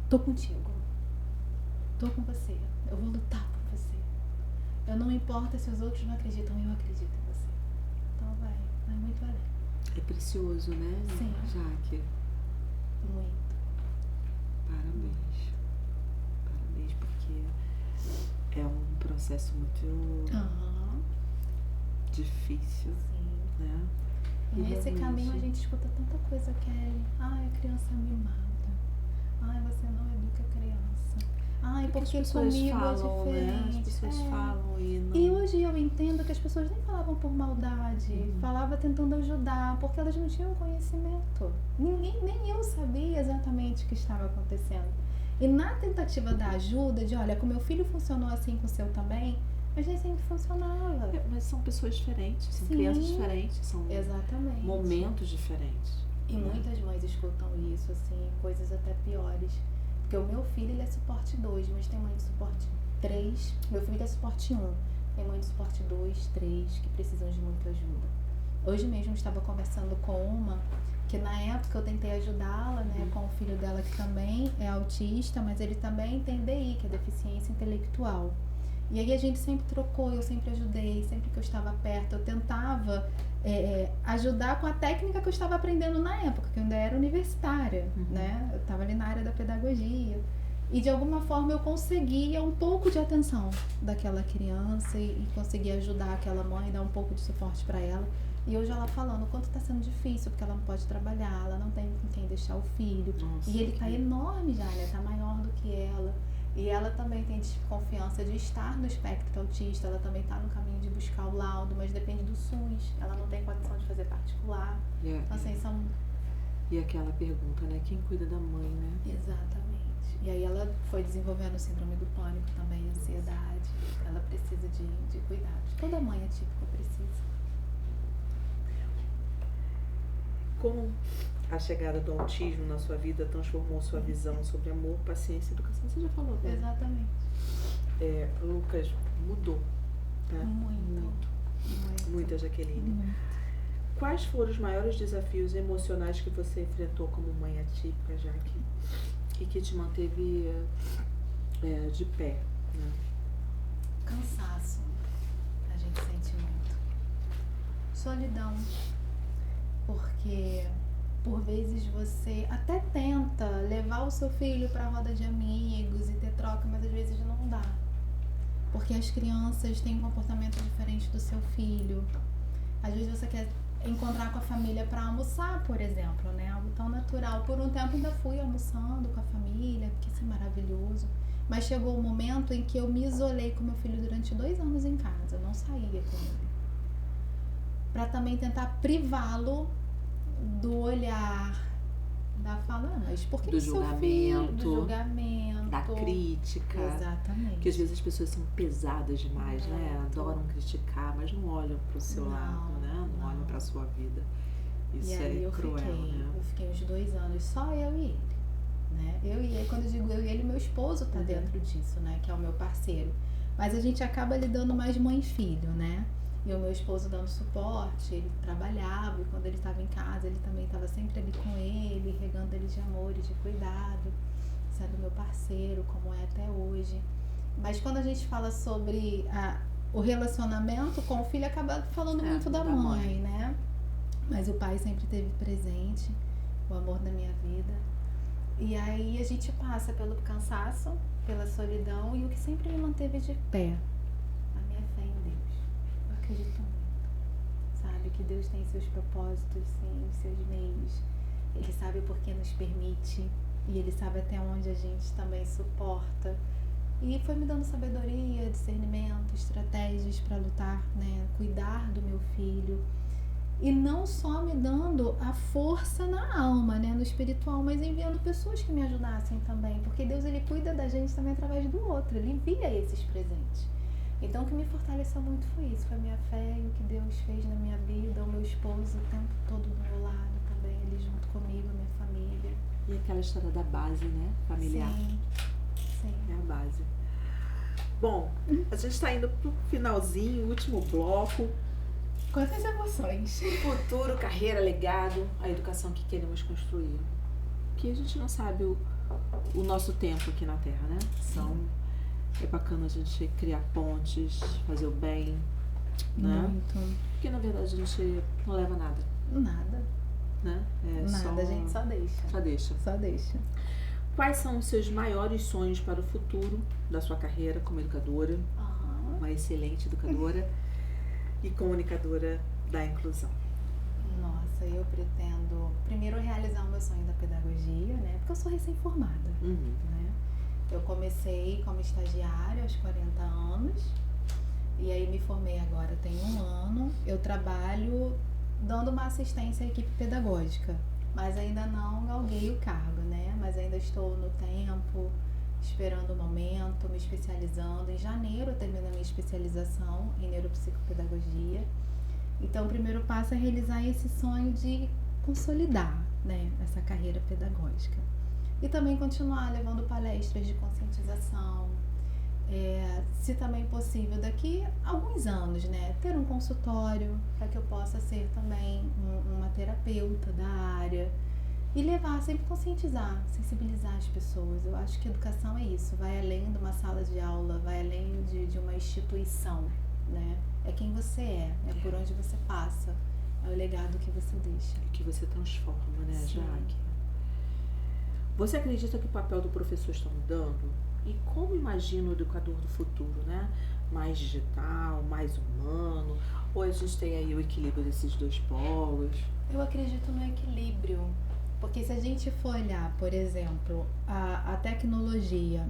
tô contigo, tô com você, eu vou lutar por você. Eu não importa se os outros não acreditam, eu acredito em você. Então vai muito além. É precioso, né? Sim. Jaque, Muito. parabéns. Parabéns, porque é um processo muito difícil, Sim. né? E nesse realmente- caminho a gente escuta tanta coisa, Kelly. Ai, a criança mimada. Ai, você não educa a criança. Ai, Porque as porque pessoas comigo falam, é né? diferente. As pessoas É. falam e não... E hoje eu entendo que as pessoas nem falavam por maldade, falavam tentando ajudar, porque elas não tinham conhecimento. Nem eu sabia exatamente o que estava acontecendo. E na tentativa da ajuda, de olha, com meu filho funcionou assim, com o seu também, mas nem sempre funcionava. Mas são pessoas diferentes, são Sim. crianças diferentes, são Exatamente. momentos diferentes. E muitas mães escutam isso, assim, coisas até piores. Porque o meu filho, ele é suporte 2, mas tem mãe de suporte 3. Meu filho é suporte 1. Tem mãe de suporte 2, 3, que precisam de muita ajuda. Hoje mesmo eu estava conversando com uma, que na época eu tentei ajudá-la, né, com o filho dela que também é autista, mas ele também tem DI, que é deficiência intelectual. E aí a gente sempre trocou, eu sempre ajudei, sempre que eu estava perto, eu tentava ajudar com a técnica que eu estava aprendendo na época, que eu ainda era universitária, né? Eu estava ali na área da pedagogia. E de alguma forma eu conseguia um pouco de atenção daquela criança e conseguia ajudar aquela mãe, dar um pouco de suporte para ela. E hoje ela falando o quanto está sendo difícil, porque ela não pode trabalhar, ela não tem com quem deixar o filho. Nossa, E ele tá enorme já, né? Tá maior do que ela. E ela também tem desconfiança de estar no espectro autista, ela também tá no caminho de buscar o laudo, mas depende do SUS, ela não tem condição de fazer particular. Então, assim, são... E aquela pergunta, né? Quem cuida da mãe, né? Exatamente. E aí ela foi desenvolvendo síndrome do pânico também, ansiedade. Ela precisa de cuidados. Toda mãe atípica precisa. Como a chegada do autismo na sua vida transformou sua visão sobre amor, paciência e educação? Você já falou, né? Exatamente. Lucas, mudou, né? Muito, Jaqueline. Muito. Quais foram os maiores desafios emocionais que você enfrentou como mãe atípica, Jaque? E que te manteve de pé, né? Cansaço, a gente sente muito. Solidão, porque por vezes você até tenta levar o seu filho para a roda de amigos e ter troca, mas às vezes não dá. Porque as crianças têm um comportamento diferente do seu filho. Às vezes você quer encontrar com a família para almoçar, por exemplo, né? Algo tão natural. Por um tempo ainda fui almoçando com a família, porque isso é maravilhoso. Mas chegou um momento em que eu me isolei com meu filho durante 2 anos em casa. Eu não saía com ele. Para também tentar privá-lo do olhar, da fala, mas por que do seu julgamento, filho, do julgamento, da crítica. Exatamente. Porque às vezes as pessoas são pesadas demais, né? Muito. Adoram criticar, mas não olham pro seu lado, né? Não olham pra sua vida. Isso E aí é cruel, né? eu fiquei uns 2 anos, só eu e ele, né? Eu e ele, quando eu digo eu e ele, meu esposo tá dentro disso, né? Que é o meu parceiro. Mas a gente acaba lidando mais mãe e filho, né? E o meu esposo dando suporte, ele trabalhava e quando ele estava em casa, ele também estava sempre ali com ele, regando ele de amor e de cuidado, sendo meu parceiro, como é até hoje. Mas quando a gente fala sobre o relacionamento com o filho, acaba falando muito da mãe, né? Mas o pai sempre esteve presente, o amor da minha vida. E aí a gente passa pelo cansaço, pela solidão e o que sempre me manteve de pé, a minha fé em Deus. Eu acredito muito, sabe? Que Deus tem seus propósitos, sim, seus meios. Ele sabe por que nos permite e Ele sabe até onde a gente também suporta. E foi me dando sabedoria, discernimento, estratégias para lutar, né? Cuidar do meu filho. E não só me dando a força na alma, né? No espiritual, mas enviando pessoas que me ajudassem também. Porque Deus, Ele cuida da gente também através do outro. Ele envia esses presentes. Então, o que me fortaleceu muito foi isso. Foi a minha fé e o que Deus fez na minha vida. O meu esposo o tempo todo do meu lado também. Ele junto comigo, a minha família. E aquela história da base, né? Familiar. Sim. É a base. Bom, a gente está indo pro finalzinho, último bloco. Quantas emoções. Futuro, carreira, legado, a educação que queremos construir. Que a gente não sabe o nosso tempo aqui na Terra, né? Então, é bacana a gente criar pontes, fazer o bem, né? Muito. Porque na verdade a gente não leva nada, Nada. né? Nada, a gente só deixa. Só deixa. Só deixa. Quais são os seus maiores sonhos para o futuro da sua carreira como educadora, uma excelente educadora e comunicadora da inclusão? Nossa, eu pretendo primeiro realizar o meu sonho da pedagogia, né? Porque eu sou recém-formada, né? Eu comecei como estagiária aos 40 anos e aí me formei agora tem 1 ano. Eu trabalho dando uma assistência à equipe pedagógica, mas ainda não galguei o cargo, né? Mas ainda estou no tempo, esperando o momento, me especializando. Em janeiro eu termino a minha especialização em neuropsicopedagogia. Então o primeiro passo é realizar esse sonho de consolidar, né, essa carreira pedagógica. E também continuar levando palestras de conscientização, se também possível, daqui a alguns anos, né, ter um consultório para que eu possa ser também uma terapeuta da área e levar, sempre conscientizar, sensibilizar as pessoas. Eu acho que educação é isso, vai além de uma sala de aula, vai além de uma instituição, né? É quem você é por onde você passa, é o legado que você deixa. Que você transforma, né, Jaque? Você acredita que o papel do professor está mudando? E como imagina o educador do futuro, né? Mais digital, mais humano? Ou a gente tem aí o equilíbrio desses dois polos? Eu acredito no equilíbrio, porque se a gente for olhar, por exemplo, a tecnologia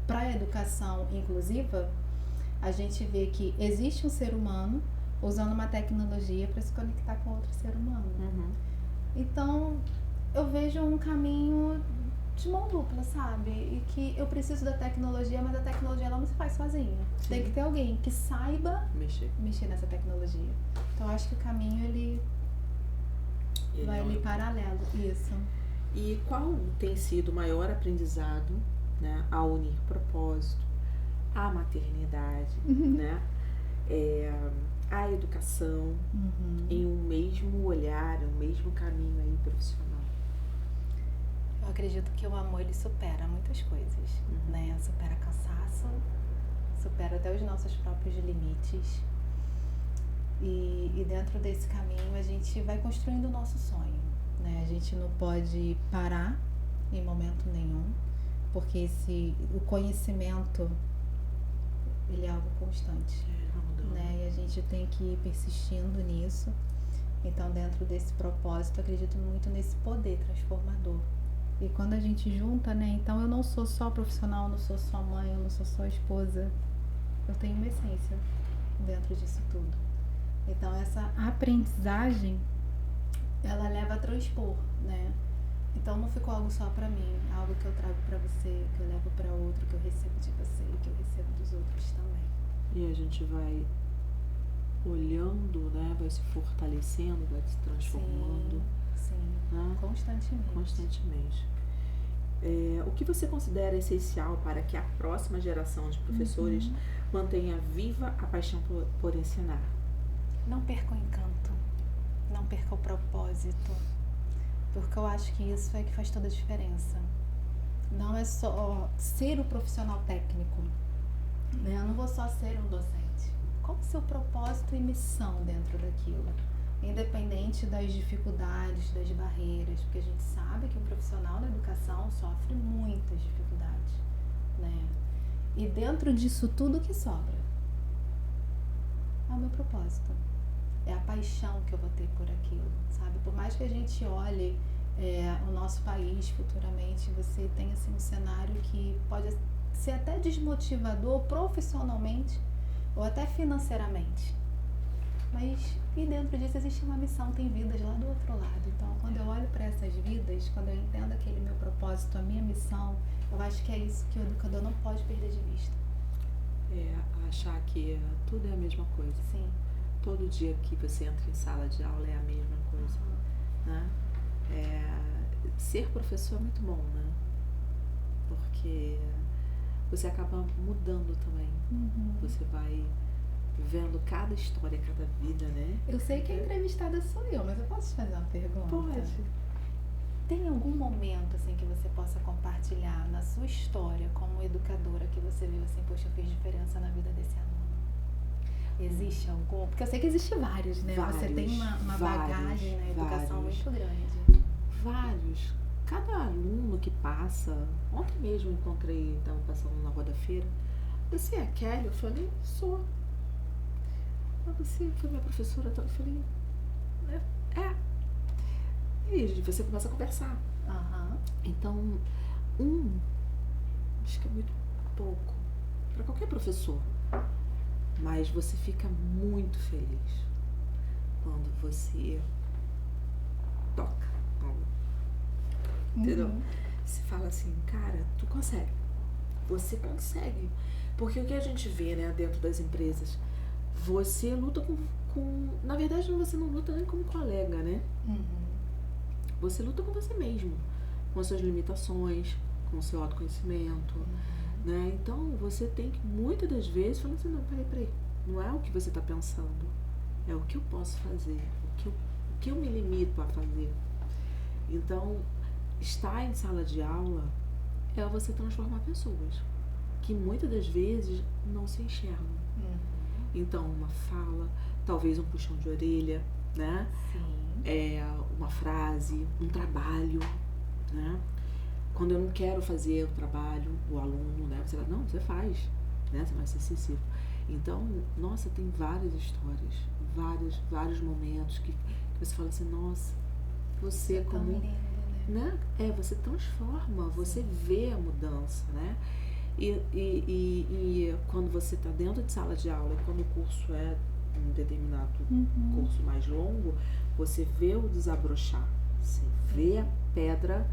para a educação inclusiva, a gente vê que existe um ser humano usando uma tecnologia para se conectar com outro ser humano. Então, eu vejo um caminho de mão dupla, sabe? E que eu preciso da tecnologia, mas a tecnologia ela não se faz sozinha. Sim. Tem que ter alguém que saiba mexer nessa tecnologia. Então eu acho que o caminho ele vai ali paralelo. Isso. E qual tem sido o maior aprendizado, né, a unir propósito, a maternidade, né, a educação em um mesmo olhar, um mesmo caminho aí profissional? Eu acredito que o amor ele supera muitas coisas, né? Supera cansaço, supera até os nossos próprios limites. E dentro desse caminho a gente vai construindo o nosso sonho, né? A gente não pode parar em momento nenhum, porque o conhecimento ele é algo constante, né? E a gente tem que ir persistindo nisso. Então, dentro desse propósito, eu acredito muito nesse poder transformador. E quando a gente junta, né? Então, eu não sou só profissional, eu não sou só mãe, eu não sou só esposa. Eu tenho uma essência dentro disso tudo. Então, essa aprendizagem, ela leva a transpor, né? Então, não ficou algo só pra mim, algo que eu trago pra você, que eu levo pra outro, que eu recebo de você e que eu recebo dos outros também. E a gente vai olhando, né? Vai se fortalecendo, vai se transformando. Sim, né? Constantemente. O que você considera essencial para que a próxima geração de professores mantenha viva a paixão por ensinar? Não perca o encanto, não perca o propósito, porque eu acho que isso é que faz toda a diferença. Não é só ser o profissional técnico, né? Eu não vou só ser um docente. Qual é o seu propósito e missão dentro daquilo? Independente das dificuldades, das barreiras, porque a gente sabe que um profissional da educação sofre muitas dificuldades, né? E dentro disso tudo, o que sobra? É o meu propósito. É a paixão que eu vou ter por aquilo, sabe? Por mais que a gente olhe o nosso país futuramente, você tem assim um cenário que pode ser até desmotivador profissionalmente ou até financeiramente. Mas, e dentro disso existe uma missão, tem vidas lá do outro lado. Então, quando eu olho para essas vidas, quando eu entendo aquele meu propósito, a minha missão, eu acho que é isso que o educador não pode perder de vista. Achar que tudo é a mesma coisa. Sim. Todo dia que você entra em sala de aula é a mesma coisa. Né? Ser professor é muito bom, né? Porque você acaba mudando também. Você vai vendo cada história, cada vida, né? Eu sei que a entrevistada sou eu, mas eu posso te fazer uma pergunta? Pode. Tem algum momento assim que você possa compartilhar na sua história como educadora que você viu assim, poxa, eu fiz diferença na vida desse aluno? Existe algum? Porque eu sei que existe vários, né? Você tem uma bagagem na educação muito grande. Vários. Cada aluno que passa, ontem mesmo encontrei, estava passando na Rua da Feira, você é a Kelly? Eu falei, sou. Você foi minha professora? Eu falei, E você começa a conversar. Então, acho que é muito pouco para qualquer professor. Mas você fica muito feliz quando você toca algo. Entendeu? Você fala assim, cara, tu consegue. Você consegue. Porque o que a gente vê, né, dentro das empresas, você luta com... Na verdade, você não luta nem como colega, né? Você luta com você mesmo. Com as suas limitações, com o seu autoconhecimento, né? Então, você tem que, muitas das vezes, falar assim, não, peraí. Não é o que você está pensando. É o que eu posso fazer. O que eu me limito a fazer. Então, estar em sala de aula é você transformar pessoas que muitas das vezes não se enxergam. Então, uma fala, talvez um puxão de orelha, né? Sim. Uma frase, um trabalho, né? Quando eu não quero fazer o trabalho, o aluno, né? Você fala, não, você faz, né? Você vai ser sensível. Então, nossa, tem várias histórias, vários momentos que você fala assim, nossa, você como... Tão lindo, né? Você transforma, você vê a mudança, né? E quando você está dentro de sala de aula, e quando o curso é um determinado curso mais longo, você vê o desabrochar, você vê a pedra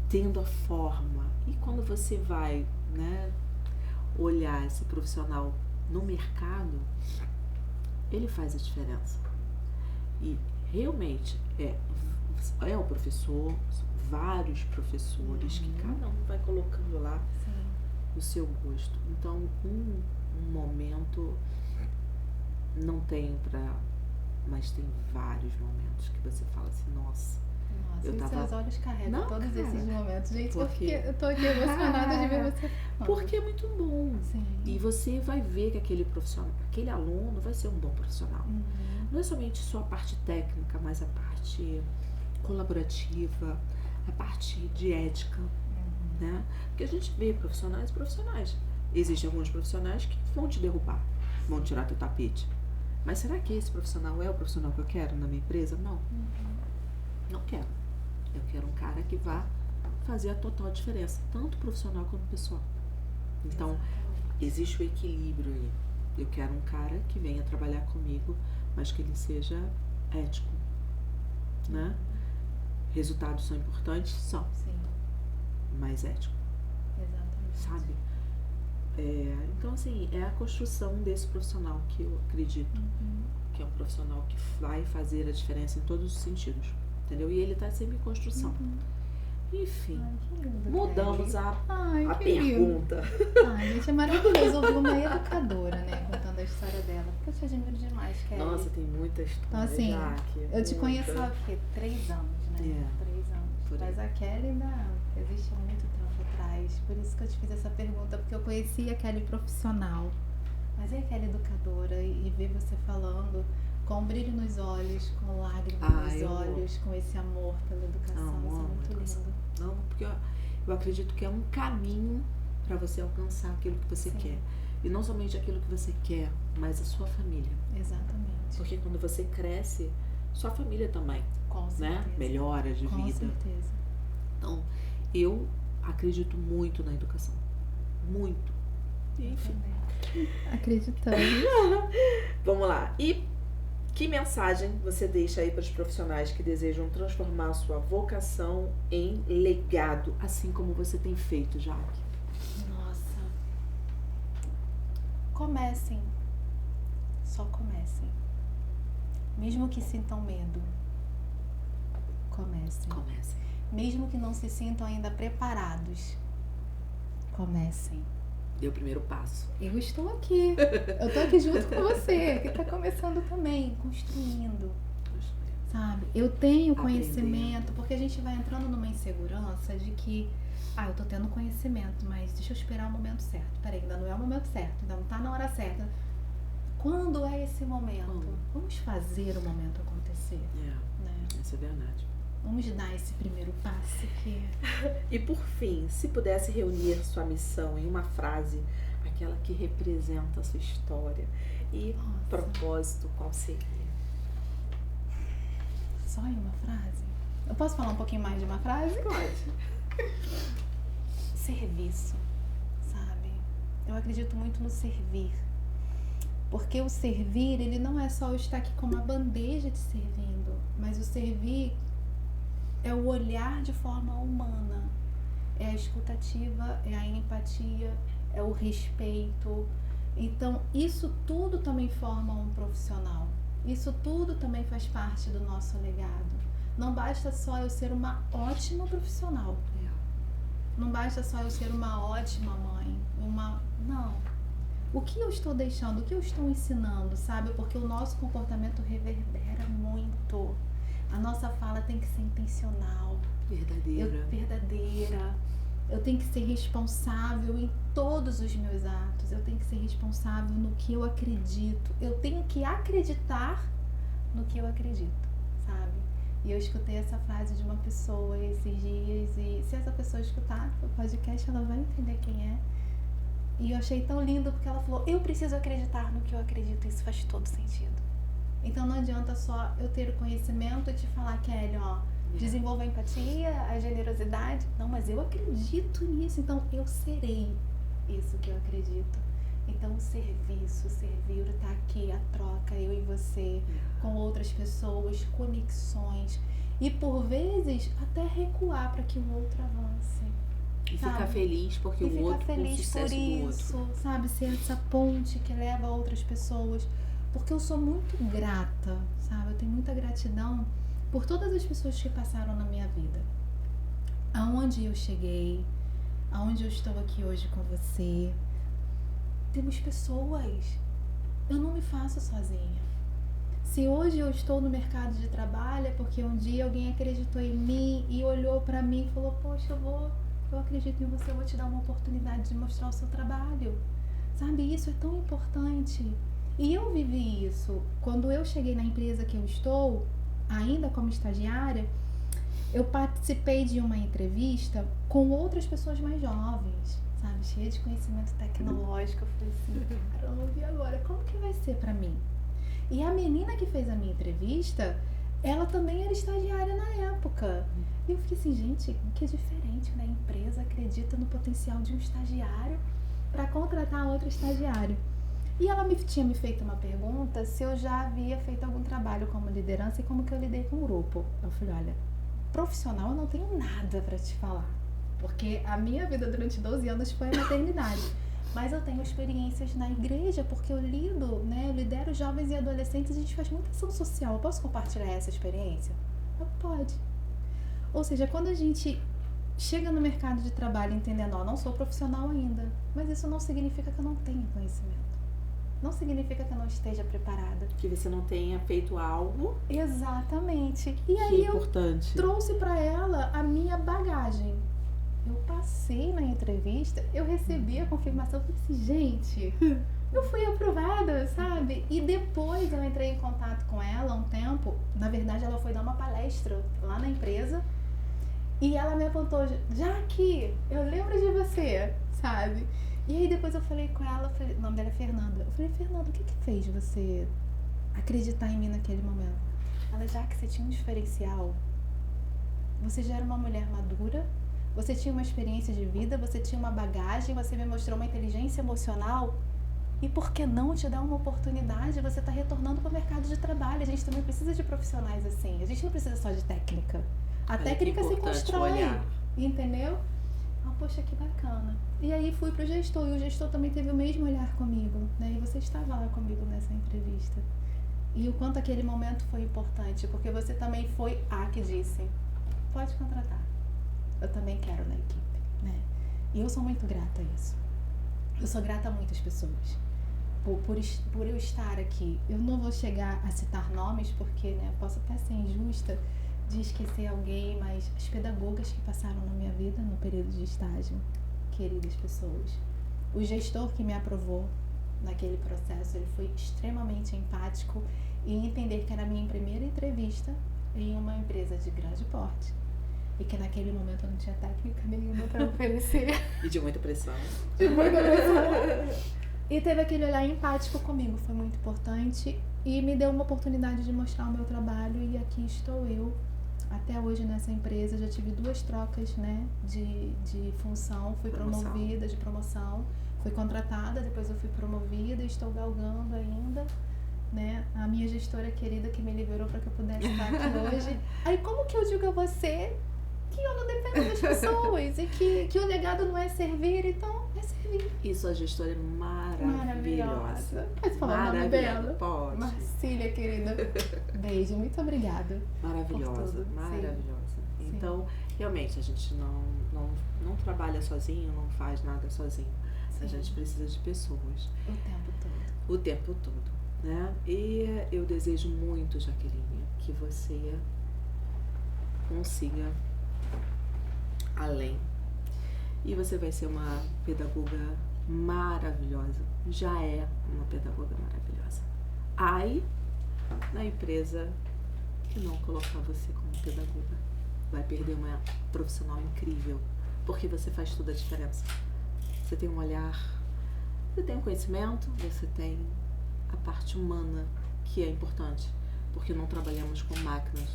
tendo a forma. E quando você vai, né, olhar esse profissional no mercado, ele faz a diferença. E realmente é o professor, são vários professores que cada um vai colocando lá o seu gosto. Então, um momento não tenho mas tem vários momentos que você fala assim, nossa, eu e tava... seus olhos carregam todos esses momentos. Gente, eu tô aqui emocionada de ver você. Porque é muito bom. Sim. E você vai ver que aquele profissional, aquele aluno vai ser um bom profissional. Não é somente só a parte técnica, mas a parte colaborativa, a parte de ética, né? Porque a gente vê profissionais e profissionais. Existem alguns profissionais que vão te derrubar, vão tirar teu tapete. Mas será que esse profissional é o profissional que eu quero na minha empresa? Não. Não quero. Eu quero um cara que vá fazer a total diferença, tanto profissional quanto pessoal. Então, existe o equilíbrio aí. Eu quero um cara que venha trabalhar comigo, mas que ele seja ético, né? Resultados são importantes? São. Sim. Mas ético. Exatamente. Sabe? Então, assim, é a construção desse profissional que eu acredito que é um profissional que vai fazer a diferença em todos os sentidos, entendeu? E ele está sempre em construção. Enfim, Ai, que lindo, mudamos Kelly. a pergunta. Ai, gente, é maravilhoso ouvir uma educadora, né, contando a história dela. Porque eu te admiro demais, Kelly. Nossa, tem muita história. Então, assim, Jaque, eu te conheço há 3 anos, né? 3 anos. Mas a Kelly ainda existe há muito tempo atrás. Por isso que eu te fiz essa pergunta, porque eu conheci a Kelly profissional. Mas é a Kelly educadora e ver você falando com brilho nos olhos, com lágrimas nos olhos, com esse amor pela educação. Isso é muito lindo. Não, porque eu acredito que é um caminho para você alcançar aquilo que você quer. E não somente aquilo que você quer, mas a sua família. Exatamente. Porque quando você cresce, sua família também, com certeza, né? Melhora de vida. Com certeza. Então, eu acredito muito na educação. Muito. Enfim. Acreditando. Vamos lá. E que mensagem você deixa aí para os profissionais que desejam transformar a sua vocação em legado? Assim como você tem feito, Jaque. Nossa. Comecem. Só comecem. Mesmo que sintam medo. Comecem. Mesmo que não se sintam ainda preparados. Comecem. Dê o primeiro passo. Eu estou aqui. Eu estou aqui junto com você, que está começando também, construindo. Sabe? Eu tenho conhecimento, porque a gente vai entrando numa insegurança de que, eu tô tendo conhecimento, mas deixa eu esperar o momento certo. Peraí, ainda não é o momento certo, ainda não tá na hora certa. Quando é esse momento? Vamos fazer o momento acontecer. Né? Isso é verdade. Vamos dar esse primeiro passo que... E por fim, se pudesse reunir sua missão em uma frase, aquela que representa a sua história e propósito, qual seria? Só em uma frase? Eu posso falar um pouquinho mais de uma frase? Pode. Serviço, sabe? Eu acredito muito no servir. Porque o servir, ele não é só eu estar aqui com uma bandeja te servindo, mas o servir é o olhar de forma humana, é a escutativa, é a empatia, é o respeito. Então, isso tudo também forma um profissional. Isso tudo também faz parte do nosso legado. Não basta só eu ser uma ótima profissional. Não basta só eu ser uma ótima mãe. Não. O que eu estou deixando, o que eu estou ensinando, sabe? Porque o nosso comportamento reverbera muito. A nossa fala tem que ser intencional. Verdadeira. Eu tenho que ser responsável em todos os meus atos. Eu tenho que ser responsável no que eu acredito. Eu tenho que acreditar no que eu acredito, sabe? E eu escutei essa frase de uma pessoa esses dias. E se essa pessoa escutar o podcast, ela vai entender quem é. E eu achei tão lindo porque ela falou, eu preciso acreditar no que eu acredito. Isso faz todo sentido. Então não adianta só eu ter o conhecimento e te falar, Kelly, desenvolva a empatia, a generosidade. Não, mas eu acredito nisso, então eu serei isso que eu acredito. Então o serviço, o servir, tá aqui, a troca, eu e você, com outras pessoas, conexões. E por vezes até recuar para que o outro avance. E sabe? ficar feliz porque E o ficar outro com o feliz sucesso por do isso, outro. sabe? Ser essa ponte que leva outras pessoas. Porque eu sou muito grata, sabe? Eu tenho muita gratidão por todas as pessoas que passaram na minha vida. Aonde eu cheguei, aonde eu estou aqui hoje com você. Temos pessoas. Eu não me faço sozinha. Se hoje eu estou no mercado de trabalho é porque um dia alguém acreditou em mim e olhou pra mim e falou, poxa, eu acredito em você, eu vou te dar uma oportunidade de mostrar o seu trabalho. Sabe, isso é tão importante. E eu vivi isso. Quando eu cheguei na empresa que eu estou, ainda como estagiária, eu participei de uma entrevista com outras pessoas mais jovens, sabe, cheia de conhecimento tecnológico. Eu falei assim, caramba, e agora? Como que vai ser pra mim? E a menina que fez a minha entrevista, ela também era estagiária na época. E eu fiquei assim, gente, que diferente, né? A empresa acredita no potencial de um estagiário para contratar outro estagiário. E ela tinha me feito uma pergunta se eu já havia feito algum trabalho como liderança e como que eu lidei com o grupo. Eu falei, olha, profissional eu não tenho nada para te falar, porque a minha vida durante 12 anos foi a maternidade. Mas eu tenho experiências na igreja, porque eu lido, né? Eu lidero jovens e adolescentes, a gente faz muita ação social. Eu posso compartilhar essa experiência? Pode. Ou seja, quando a gente chega no mercado de trabalho entendendo, ó, não sou profissional ainda, mas isso não significa que eu não tenha conhecimento. Não significa que eu não esteja preparada. Que você não tenha feito algo. Exatamente. E que aí é importante. Eu trouxe para ela a minha bagagem. Eu passei na entrevista, eu recebi a confirmação, eu falei assim, gente, eu fui aprovada, sabe? E depois eu entrei em contato com ela há um tempo, na verdade ela foi dar uma palestra lá na empresa, e ela me apontou, Jaque, eu lembro de você, sabe? E aí depois eu falei com ela, o nome dela é Fernanda, eu falei, Fernanda, o que fez você acreditar em mim naquele momento? Ela, Jaque, você tinha um diferencial, você já era uma mulher madura, você tinha uma experiência de vida, você tinha uma bagagem, você me mostrou uma inteligência emocional. E por que não te dar uma oportunidade? Você está retornando para o mercado de trabalho. A gente também precisa de profissionais assim. A gente não precisa só de técnica. A técnica se constrói. Olhar. Entendeu? Poxa, que bacana. E aí fui pro gestor. E o gestor também teve o mesmo olhar comigo, né? E você estava lá comigo nessa entrevista. E o quanto aquele momento foi importante. Porque você também foi a que disse, pode contratar. Eu também quero na equipe, né? E eu sou muito grata a isso. Eu sou grata a muitas pessoas. Por eu estar aqui. Eu não vou chegar a citar nomes, porque, né, eu posso até ser injusta de esquecer alguém, mas as pedagogas que passaram na minha vida no período de estágio, queridas pessoas. O gestor que me aprovou naquele processo, ele foi extremamente empático em entender que era a minha primeira entrevista em uma empresa de grande porte. E que naquele momento eu não tinha técnica nenhuma para oferecer. E de muita pressão. De muita pressão. E teve aquele olhar empático comigo, foi muito importante. E me deu uma oportunidade de mostrar o meu trabalho. E aqui estou eu, até hoje nessa empresa. Já tive 2 trocas, né, de função. Fui promovida, de promoção. Fui contratada, depois eu fui promovida. Estou galgando ainda. Né? A minha gestora querida que me liberou para que eu pudesse estar aqui hoje. Aí como que eu digo a você que eu não dependo das pessoas e que o legado não é servir, então é servir. E sua gestora é maravilhosa. Pode falar o nome dela? Pode. Marcília, querida. Beijo, muito obrigada. Maravilhosa, maravilhosa. Sim. Então, realmente, a gente não trabalha sozinho, não faz nada sozinho. Sim. A gente precisa de pessoas. O tempo todo. Né? E eu desejo muito, Jaqueline, que você consiga além. E você vai ser uma pedagoga maravilhosa. Já é uma pedagoga maravilhosa. Ai, na empresa que não colocar você como pedagoga. Vai perder uma profissional incrível. Porque você faz toda a diferença. Você tem um olhar, você tem um conhecimento, você tem a parte humana, que é importante, porque não trabalhamos com máquinas,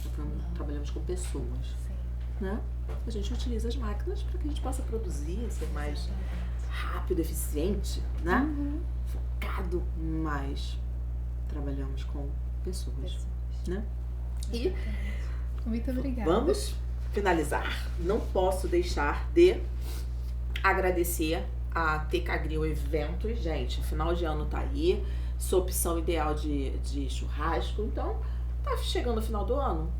trabalhamos com pessoas. Sim. Né? A gente utiliza as máquinas para que a gente possa produzir, ser mais rápido, eficiente, né? Focado, mas trabalhamos com pessoas. Né? E Muito obrigada. Vamos finalizar. Não posso deixar de agradecer a TK Grill Eventos, gente. Final de ano tá aí. Sua opção ideal de churrasco. Então, tá chegando o final do ano.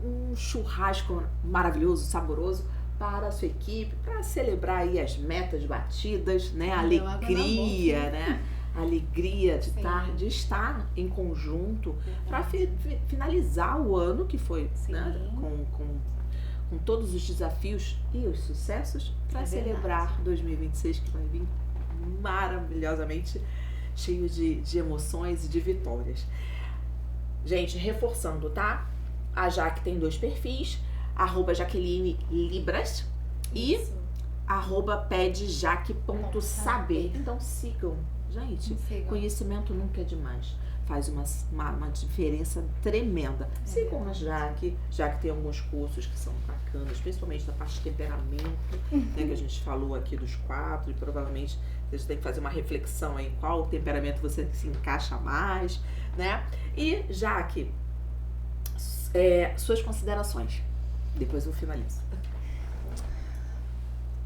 Um churrasco maravilhoso, saboroso para a sua equipe, para celebrar aí as metas batidas, né? A alegria, né? A alegria de estar em conjunto para finalizar o ano que foi, né? Com todos os desafios e os sucessos para celebrar 2026, que vai vir maravilhosamente cheio de emoções e de vitórias. Gente, reforçando, tá? A Jaque tem 2 perfis, @Jaqueline Libras e @pedjaque.saber. Então sigam. Gente, conhecimento nunca é demais. Faz uma diferença tremenda. Sigam a Jaque. Jaque tem alguns cursos que são bacanas, principalmente na parte de temperamento, né, que a gente falou aqui dos 4, e provavelmente você tem que fazer uma reflexão em qual temperamento você se encaixa mais, né? E Jaque, suas considerações. Depois eu finalizo.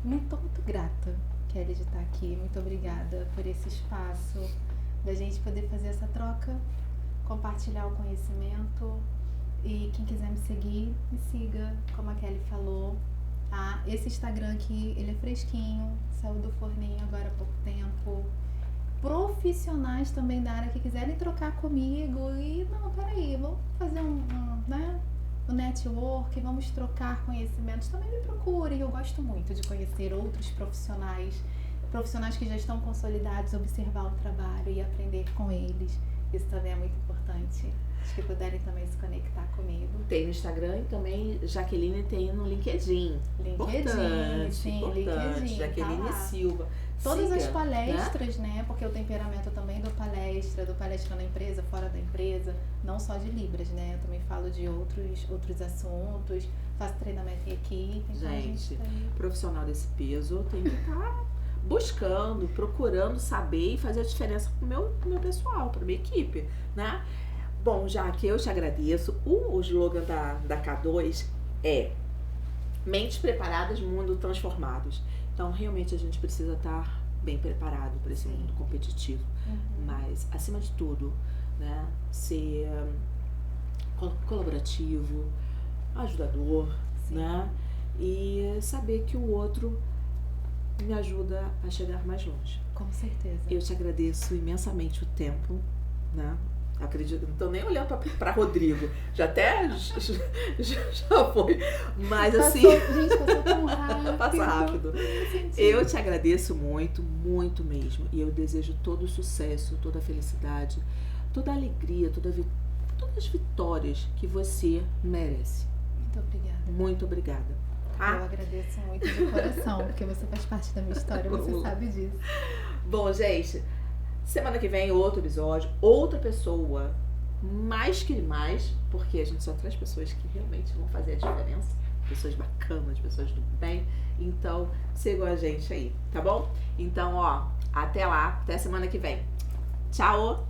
Muito grata, Kelly, de estar aqui. Muito obrigada por esse espaço, da gente poder fazer essa troca, compartilhar o conhecimento. E quem quiser me seguir, me siga, como a Kelly falou. Esse Instagram aqui, ele é fresquinho, saiu do forninho agora há pouco tempo. Profissionais também da área que quiserem trocar comigo e, não, peraí, vamos fazer um network, vamos trocar conhecimentos, também me procurem. Eu gosto muito de conhecer outros profissionais que já estão consolidados, observar o trabalho e aprender com eles. Isso também é muito importante. Acho que puderem também se conectar comigo. Tem no Instagram e também Jaqueline tem no LinkedIn. Importante. Jaqueline tá Silva. Todas as palestras, né? Porque o temperamento também do palestra na empresa, fora da empresa, não só de Libras, né? Eu também falo de outros assuntos, faço treinamento em equipe. Então gente, profissional desse peso tem que estar procurando saber e fazer a diferença pro meu pessoal, pra minha equipe, né? Bom, Jaque, eu te agradeço. O slogan da K2 é Mentes preparadas, mundo transformados. Então, realmente, a gente precisa estar bem preparado para esse mundo competitivo. Mas, acima de tudo, né, ser colaborativo, ajudador, né? E saber que o outro me ajuda a chegar mais longe. Com certeza. Eu te agradeço imensamente o tempo, né? Acredito, não tô nem olhando pra Rodrigo. Já foi. Mas assim. Gente, passou tão rápido. Passa rápido. Eu te agradeço muito, muito mesmo. E eu desejo todo o sucesso, toda a felicidade, toda a alegria, todas as vitórias que você merece. Muito obrigada. Muito obrigada. Tá? Eu agradeço muito de coração, porque você faz parte da minha história, você sabe disso. Bom, gente. Semana que vem, outro episódio, outra pessoa, mais que mais, porque a gente só traz pessoas que realmente vão fazer a diferença, pessoas bacanas, pessoas do bem. Então, sigam a gente aí, tá bom? Então, até lá, até semana que vem. Tchau!